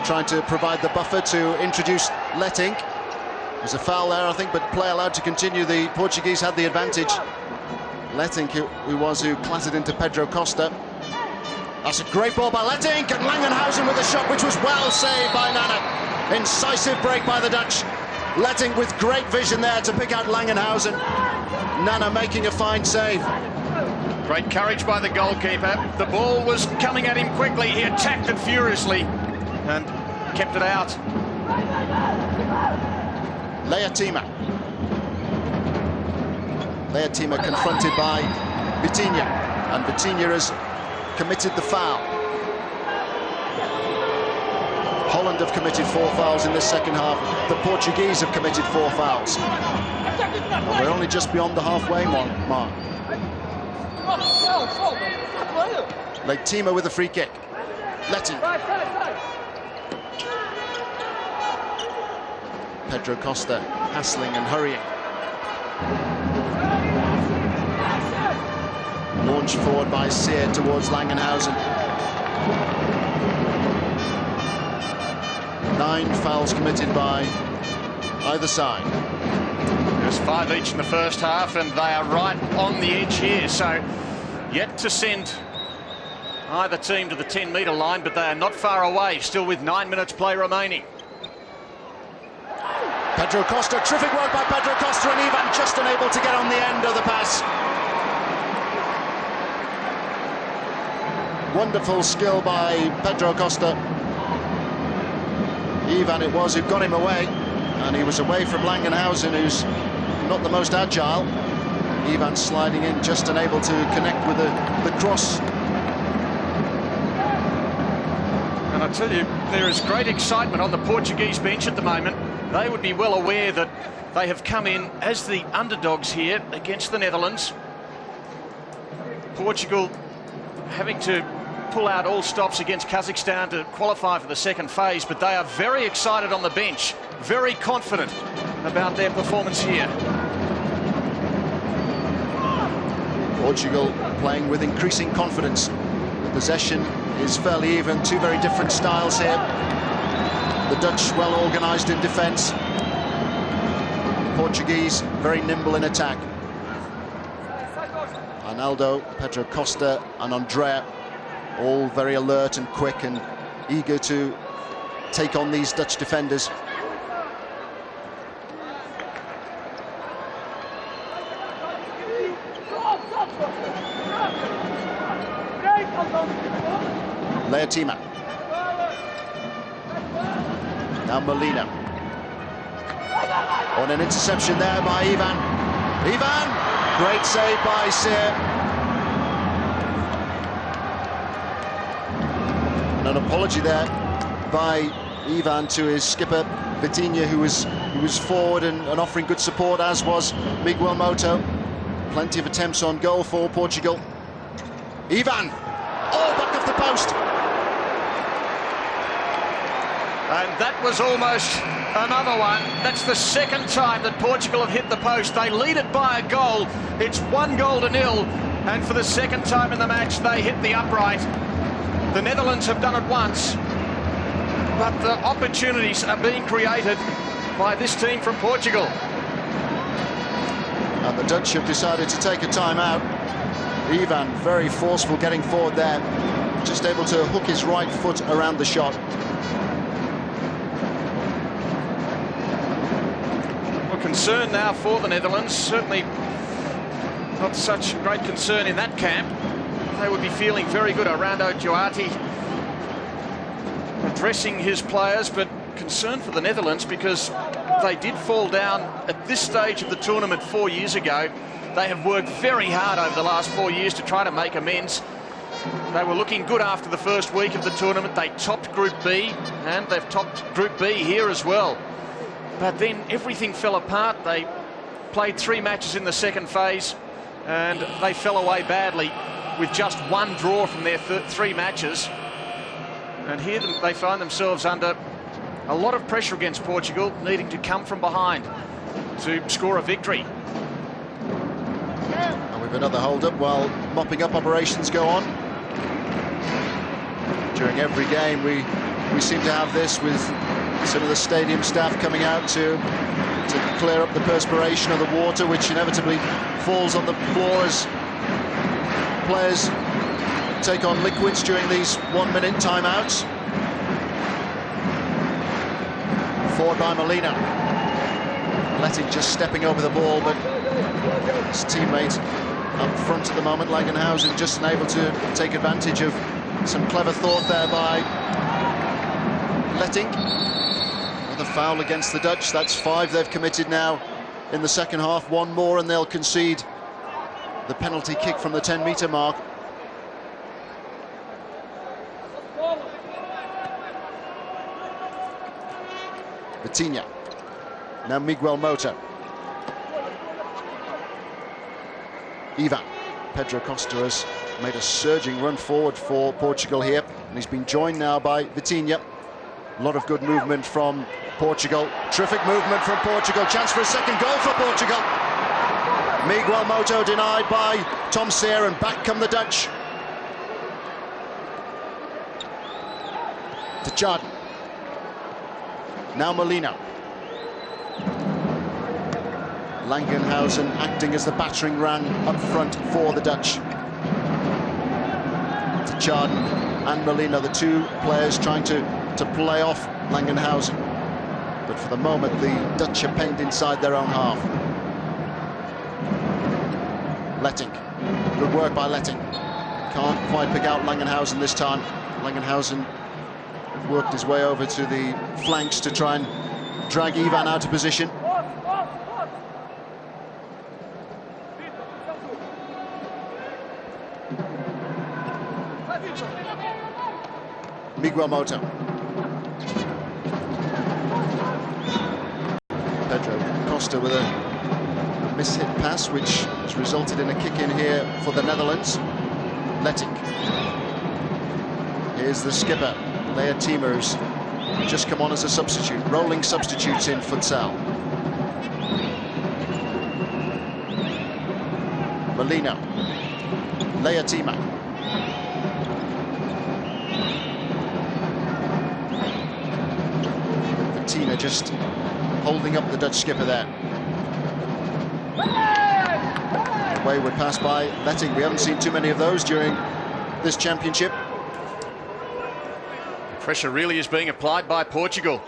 trying to provide the buffer to introduce LETTINCK. There's a foul there, I think, but play allowed to continue. The Portuguese had the advantage. LETTINCK, who clattered into Pedro Costa. That's a great ball by LETTINCK, and LANGENHUIJSEN with a shot which was well saved by Nana. Incisive break by the Dutch. LETTINCK with great vision there to pick out LANGENHUIJSEN. Nana making a fine save. Great courage by the goalkeeper. The ball was coming at him quickly. He attacked it furiously and kept it out. LEATEMIA. LEATEMIA confronted by VITINHA, and VITINHA has committed the foul. Holland have committed 4 fouls in this second half. The Portuguese have committed 4 fouls. We're only just beyond the halfway mark. LEATEMIA with a free kick. LETTINCK. Pedro Costa hassling and hurrying. Launched forward by SIER towards LANGENHUIJSEN. 9 fouls committed by either side. There's 5 each in the first half, and they are right on the edge here. So yet to send either team to the 10-metre line, but they are not far away, still with 9 minutes play remaining. Pedro Costa, terrific work by Pedro Costa, and Ivan just unable to get on the end of the pass. Wonderful skill by Pedro Costa. Ivan it was who got him away, and he was away from LANGENHUIJSEN, who's not the most agile. Ivan sliding in, just unable to connect with the cross. And I tell you, there is great excitement on the Portuguese bench at the moment. They would be well aware that they have come in as the underdogs here against the Netherlands. Portugal having to pull out all stops against Kazakhstan to qualify for the second phase, but they are very excited on the bench, very confident about their performance here. Portugal playing with increasing confidence. The possession is fairly even, two very different styles here. The Dutch well organised in defence. Portuguese very nimble in attack. ARNALDO, Pedro Costa and Andrea, all very alert and quick and eager to take on these Dutch defenders. LEATEMIA. Now MERLINO. On an interception there by Ivan. Great save by SIER. And an apology there by Ivan to his skipper VITINHA, who was forward and offering good support, as was Miguel MOTA. Plenty of attempts on goal for Portugal. Ivan! Oh, back of the post! And that was almost another one. That's the second time that Portugal have hit the post. They lead it by a goal. It's 1-0, and for the second time in the match, they hit the upright. The Netherlands have done it once, but the opportunities are being created by this team from Portugal. And the Dutch have decided to take a time-out. Ivan, very forceful getting forward there, just able to hook his right foot around the shot. Concern now for the Netherlands, certainly not such great concern in that camp. They would be feeling very good. Arnaldo addressing his players, but concern for the Netherlands because they did fall down at this stage of the tournament 4 years ago. They have worked very hard over the last 4 years to try to make amends. They were looking good after the first week of the tournament. They topped Group B, and they've topped Group B here as well. But then everything fell apart. They played 3 matches in the second phase and they fell away badly with just 1 draw from their 3 matches. And here they find themselves under a lot of pressure against Portugal, needing to come from behind to score a victory. And with another hold-up while mopping up operations go on. During every game we seem to have this, with some of the stadium staff coming out to clear up the perspiration or the water, which inevitably falls on the floor as players take on liquids during these 1-minute timeouts. Forward by MERLINO. LETTINCK just stepping over the ball, but his teammate up front at the moment, Langenhuijsen, just unable to take advantage of some clever thought there by LETTINCK. Another foul against the Dutch. That's 5 they've committed now in the second half. 1 more and they'll concede the penalty kick from the 10-meter mark. VITINHA. Now Miguel MOTA. Ivan. Pedro Costa has made a surging run forward for Portugal here, and he's been joined now by VITINHA. A lot of good movement from Portugal. Terrific movement from Portugal. Chance for a second goal for Portugal. Miguel MOTA denied by Tom SIER, and back come the Dutch. TJADEN. Now MERLINO. Langenhuijsen acting as the battering ram up front for the Dutch. TJADEN and MERLINO, the 2 players trying to play off Langenhuijsen. But for the moment, the Dutch are penned inside their own half. LETTINCK. Good work by LETTINCK. Can't quite pick out Langenhuijsen this time. Langenhuijsen worked his way over to the flanks to try and drag Ivan out of position. Miguel MOTA. Pedro Costa with a mishit pass, which has resulted in a kick in here for the Netherlands. LETTINCK. Here's the skipper, LEATEMIA, who's just come on as a substitute. Rolling substitutes in futsal. MERLINO. LEATEMIA. VITINHA just holding up the Dutch skipper there. A wayward pass by LETTINCK. We haven't seen too many of those during this championship. Pressure really is being applied by Portugal.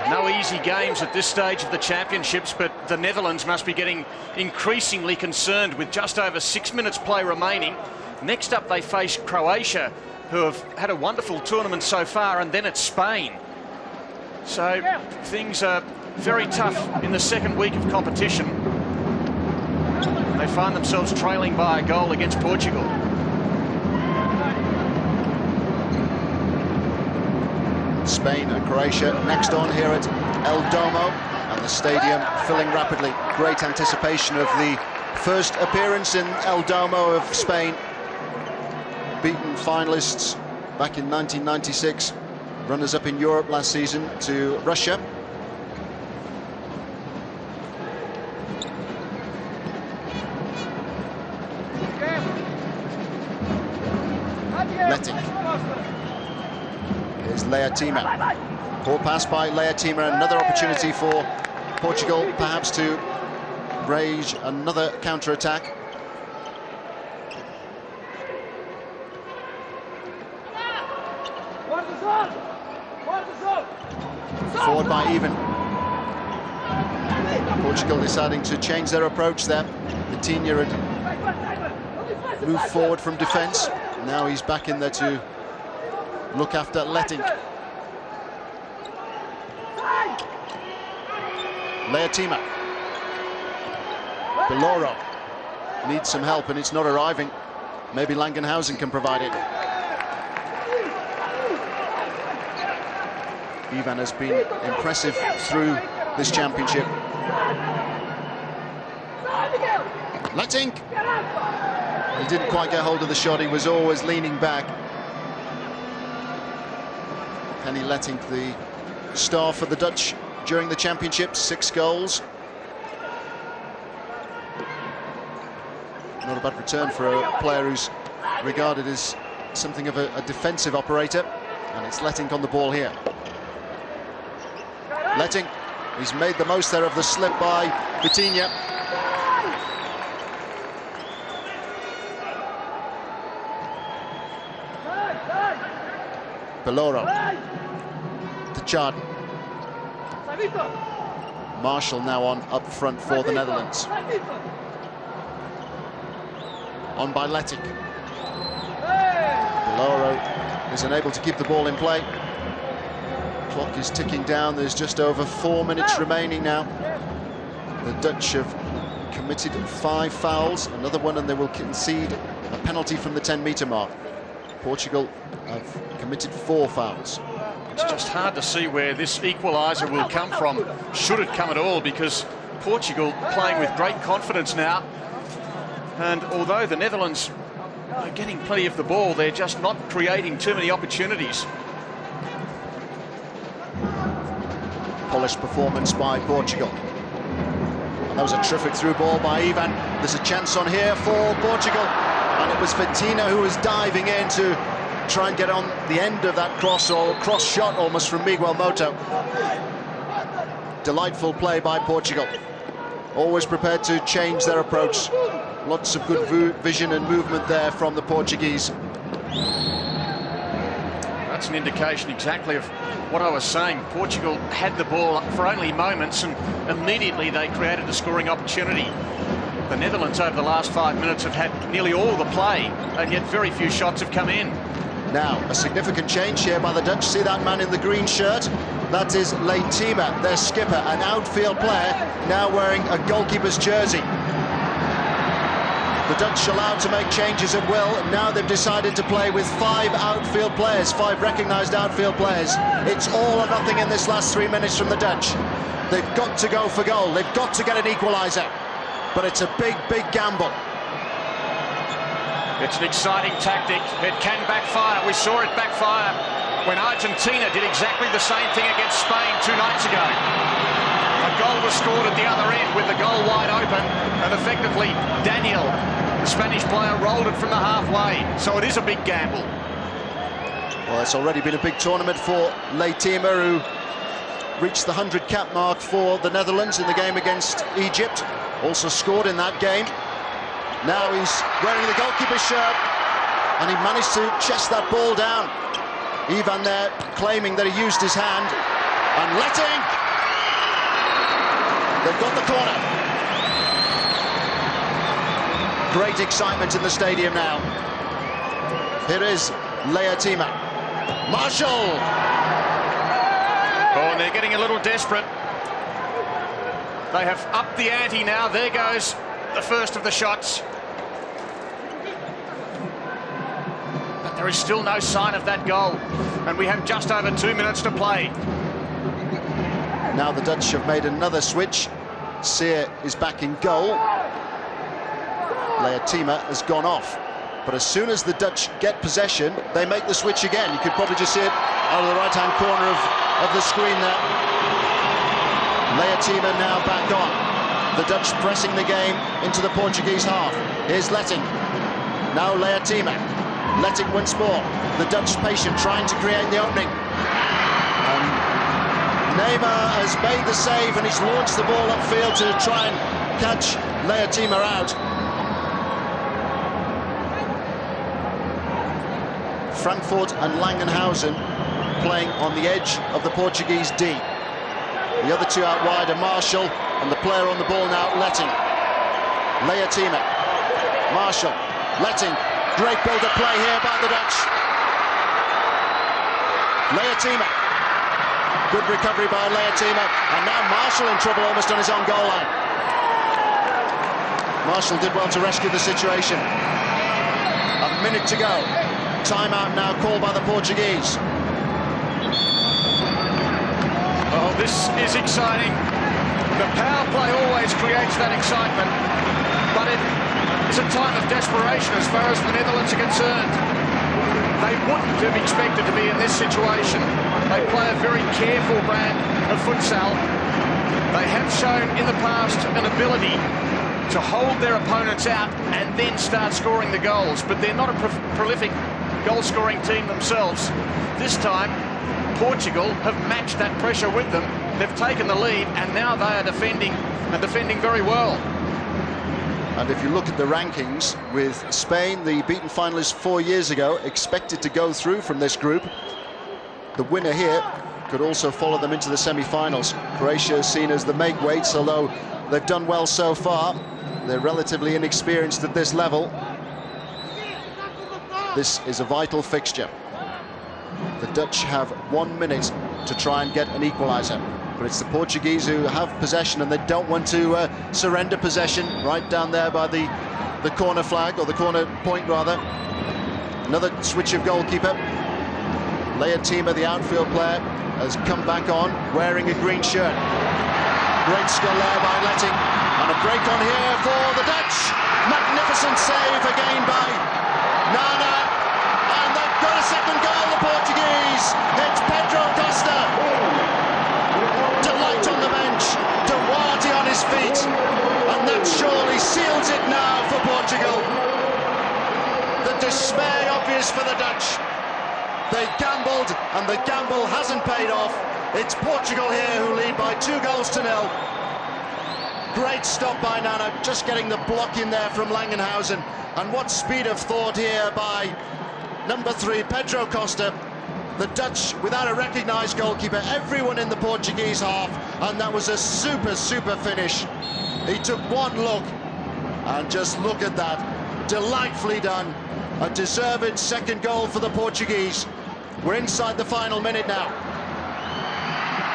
No easy games at this stage of the championships, but the Netherlands must be getting increasingly concerned with just over 6 minutes play remaining. Next up they face Croatia, who have had a wonderful tournament so far, and then it's Spain. So things are very tough in the second week of competition. They find themselves trailing by a goal against Portugal. Spain and Croatia next on here at Domo, and the stadium filling rapidly. Great anticipation of the first appearance in Domo of Spain. Beaten finalists back in 1996, runners-up in Europe last season to Russia. LETTINCK. Here's LEATEMIA. Poor pass by LEATEMIA. Another opportunity for Portugal, perhaps to raise another counter-attack. Forward by Even. Portugal deciding to change their approach there. VITINHA had moved forward from defence. Now he's back in there to look after LETTINCK. LEATEMIA. BILORO needs some help and it's not arriving. Maybe LANGENHUIJSEN can provide it. Ivan has been impressive through this championship. LETTINCK! He didn't quite get hold of the shot, he was always leaning back. Penny LETTINCK, the star for the Dutch during the championship, 6 goals. Not a bad return for a player who's regarded as something of a defensive operator. And it's LETTINCK on the ball here. LETTINCK, he's made the most there of the slip by VITINHA. BILORO. TJADEN. Marshall now on up front for the Netherlands. On by LETTINCK. BILORO is unable to keep the ball in play. Clock is ticking down. There's just over 4 minutes remaining now. The Dutch have committed 5 fouls, another one, and they will concede a penalty from the 10-metre mark. Portugal have committed 4 fouls. It's just hard to see where this equaliser will come from, should it come at all, because Portugal playing with great confidence now. And although the Netherlands are getting plenty of the ball, they're just not creating too many opportunities. Polished performance by Portugal. And that was a terrific through ball by Ivan. There's a chance on here for Portugal. And it was VITINHA who was diving in to try and get on the end of that cross, or cross shot almost, from Miguel MOTA. Delightful play by Portugal. Always prepared to change their approach. Lots of good vision and movement there from the Portuguese. That's an indication exactly of what I was saying. Portugal had the ball for only moments and immediately they created a scoring opportunity. The Netherlands over the last 5 minutes have had nearly all the play, and yet very few shots have come in. Now, a significant change here by the Dutch. See that man in the green shirt? That is LEATEMIA, their skipper, an outfield player, now wearing a goalkeeper's jersey. The Dutch allowed to make changes at will. Now they've decided to play with 5 outfield players, 5 recognised outfield players. It's all or nothing in this last 3 minutes from the Dutch. They've got to go for goal. They've got to get an equaliser. But it's a big, big gamble. It's an exciting tactic. It can backfire. We saw it backfire when Argentina did exactly the same thing against Spain 2 nights ago. A goal was scored at the other end with the goal wide open, and effectively Daniel, the Spanish player, rolled it from the halfway. So it is a big gamble. Well, it's already been a big tournament for LEATEMIA, who reached the 100 cap mark for the Netherlands in the game against Egypt. Also scored in that game. Now he's wearing the goalkeeper's shirt, and he managed to chest that ball down. Ivan there claiming that he used his hand, and LETTINCK! They've got the corner. Great excitement in the stadium now. Here is LEATEMIA. MARECHAL! Oh, and they're getting a little desperate. They have upped the ante now. There goes the first of the shots. But there is still no sign of that goal. And we have just over 2 minutes to play. Now the Dutch have made another switch. SIER is back in goal. LEATEMIA has gone off. But as soon as the Dutch get possession, they make the switch again. You could probably just see it out of the right-hand corner of the screen there. LEATEMIA now back on. The Dutch pressing the game into the Portuguese half. Here's LETTINCK. Now LEATEMIA. LETTINCK once more. The Dutch patient, trying to create the opening. Neymar has made the save, and he's launched the ball upfield to try and catch LEATEMIA out. Frankfort and Langenhuijsen playing on the edge of the Portuguese D. The other two out wide are MARECHAL, and the player on the ball now, LETTINCK. LEATEMIA. MARECHAL. LETTINCK. Great build-up play here by the Dutch. LEATEMIA. Good recovery by LEATEMIA, and now MARECHAL in trouble almost on his own goal line. MARECHAL did well to rescue the situation. A minute to go. Timeout now called by the Portuguese. Oh, this is exciting. The power play always creates that excitement, but it's a time of desperation as far as the Netherlands are concerned. They wouldn't have expected to be in this situation. They play a very careful brand of futsal. They have shown in the past an ability to hold their opponents out and then start scoring the goals, but they're not a prolific goal-scoring team themselves. This time, Portugal have matched that pressure with them. They've taken the lead, and now they are defending, and defending very well. And if you look at the rankings, with Spain, the beaten finalists 4 years ago, expected to go through from this group, the winner here could also follow them into the semi-finals. Croatia is seen as the make-weights, although they've done well so far. They're relatively inexperienced at this level. This is a vital fixture. The Dutch have 1 minute to try and get an equaliser, but it's the Portuguese who have possession, and they don't want to surrender possession. Right down there by the corner flag, or the corner point rather. Another switch of goalkeeper. LEATEMIA, the outfield player, has come back on wearing a green shirt. Great skill there by LETTINCK, and a break on here for the Dutch. Magnificent save again by Nana, and they've got a second goal, the Portuguese. It's PEDRO COSTA. Delight on the bench, Duarte on his feet, and that surely seals it now for Portugal. The dismay obvious for the Dutch. They gambled, and the gamble hasn't paid off. It's Portugal here who lead by 2-0. Great stop by Nana, just getting the block in there from Langenhuijsen. And what speed of thought here by number 3, PEDRO COSTA. The Dutch without a recognised goalkeeper, everyone in the Portuguese half, and that was a super finish. He took one look, and just look at that. Delightfully done. A deserved second goal for the Portuguese. We're inside the final minute now.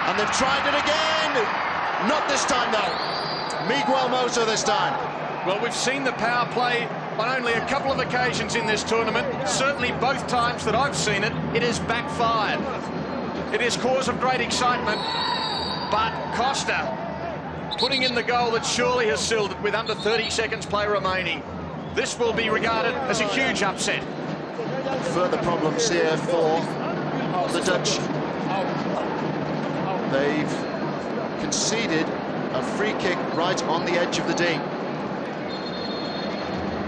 And they've tried it again. Not this time though. Miguel Mozo this time. Well, we've seen the power play on only a couple of occasions in this tournament. Certainly both times that I've seen it, it has backfired. It is cause of great excitement, but Costa putting in the goal that surely has sealed it with under 30 seconds play remaining. this will be regarded as a huge upset. Further problems here for the Dutch. They've conceded a free kick right on the edge of the D.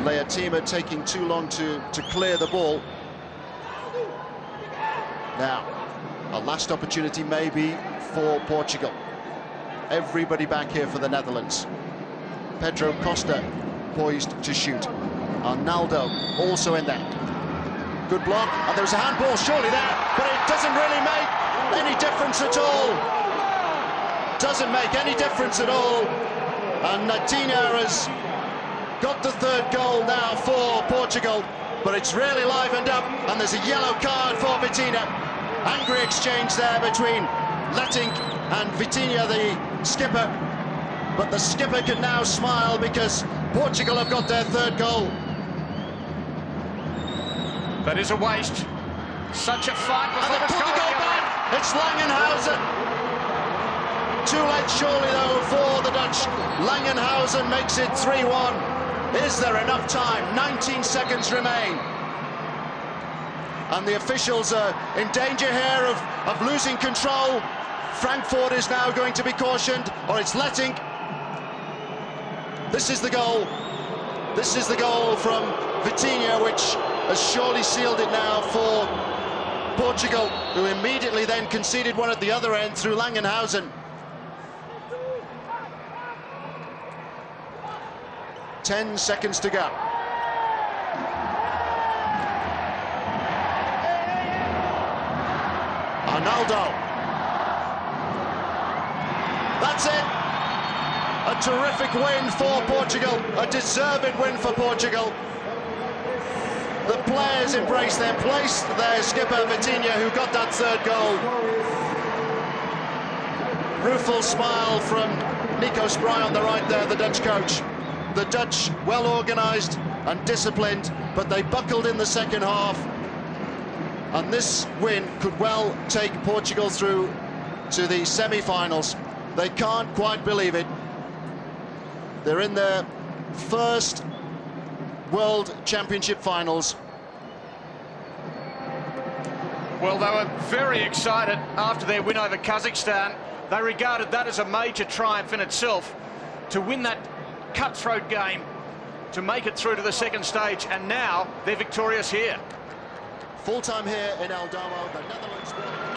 LEATEMIA taking too long to clear the ball. Now, a last opportunity maybe for Portugal. Everybody back here for the Netherlands. Pedro Costa poised to shoot. ARNALDO also in there. Good block, and there's a handball surely there, but it doesn't really make any difference at all. Doesn't make any difference at all. And VITINHA has got the third goal now for Portugal, but it's really livened up, and there's a yellow card for VITINHA. Angry exchange there between LETTINCK and VITINHA, the skipper, but the skipper can now smile because Portugal have got their third goal. That is a waste. Such a fight before And they put the goal back. It's Langenhuijsen. Too late surely though for the Dutch. Langenhuijsen makes it 3-1. Is there enough time? 19 seconds remain. And the officials are in danger here of losing control. Frankfort is now going to be cautioned, or it's LETTINCK. This is the goal. This is the goal from VITINHA, which has surely sealed it now for Portugal, who immediately then conceded one at the other end through Langenhuijsen. 10 seconds to go. ARNALDO. That's it. A terrific win for Portugal, a deserved win for Portugal. The players embrace their place, their skipper VITINHA, who got that third goal. Rueful smile from Nico Spry on the right there, the Dutch coach. The Dutch well organised and disciplined, but they buckled in the second half. And this win could well take Portugal through to the semi-finals. They can't quite believe it. They're in their first World Championship finals. Well, they were very excited after their win over Kazakhstan. They regarded that as a major triumph in itself, to win that cutthroat game, to make it through to the second stage, and now they're victorious here. Full time here in El Domo, the Netherlands won.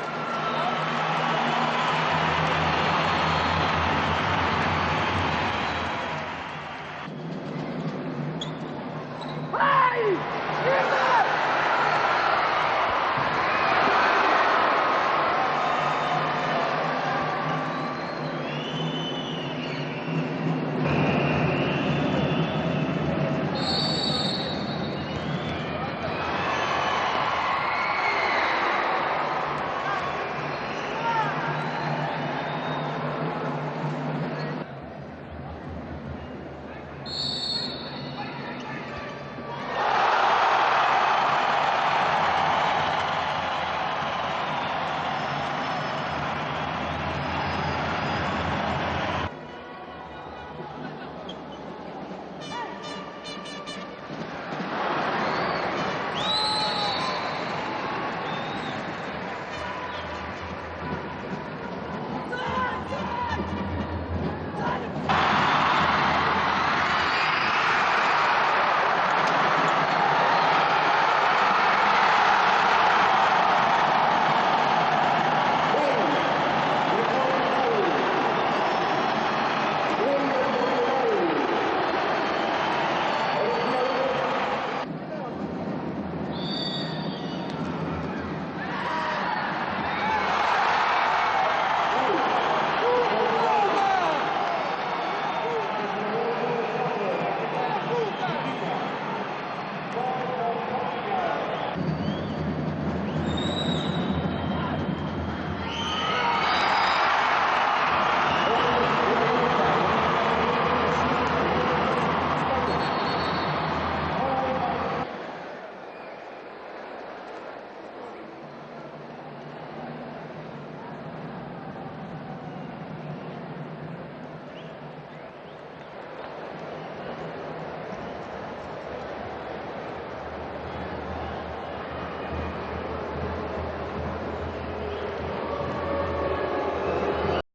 Hey!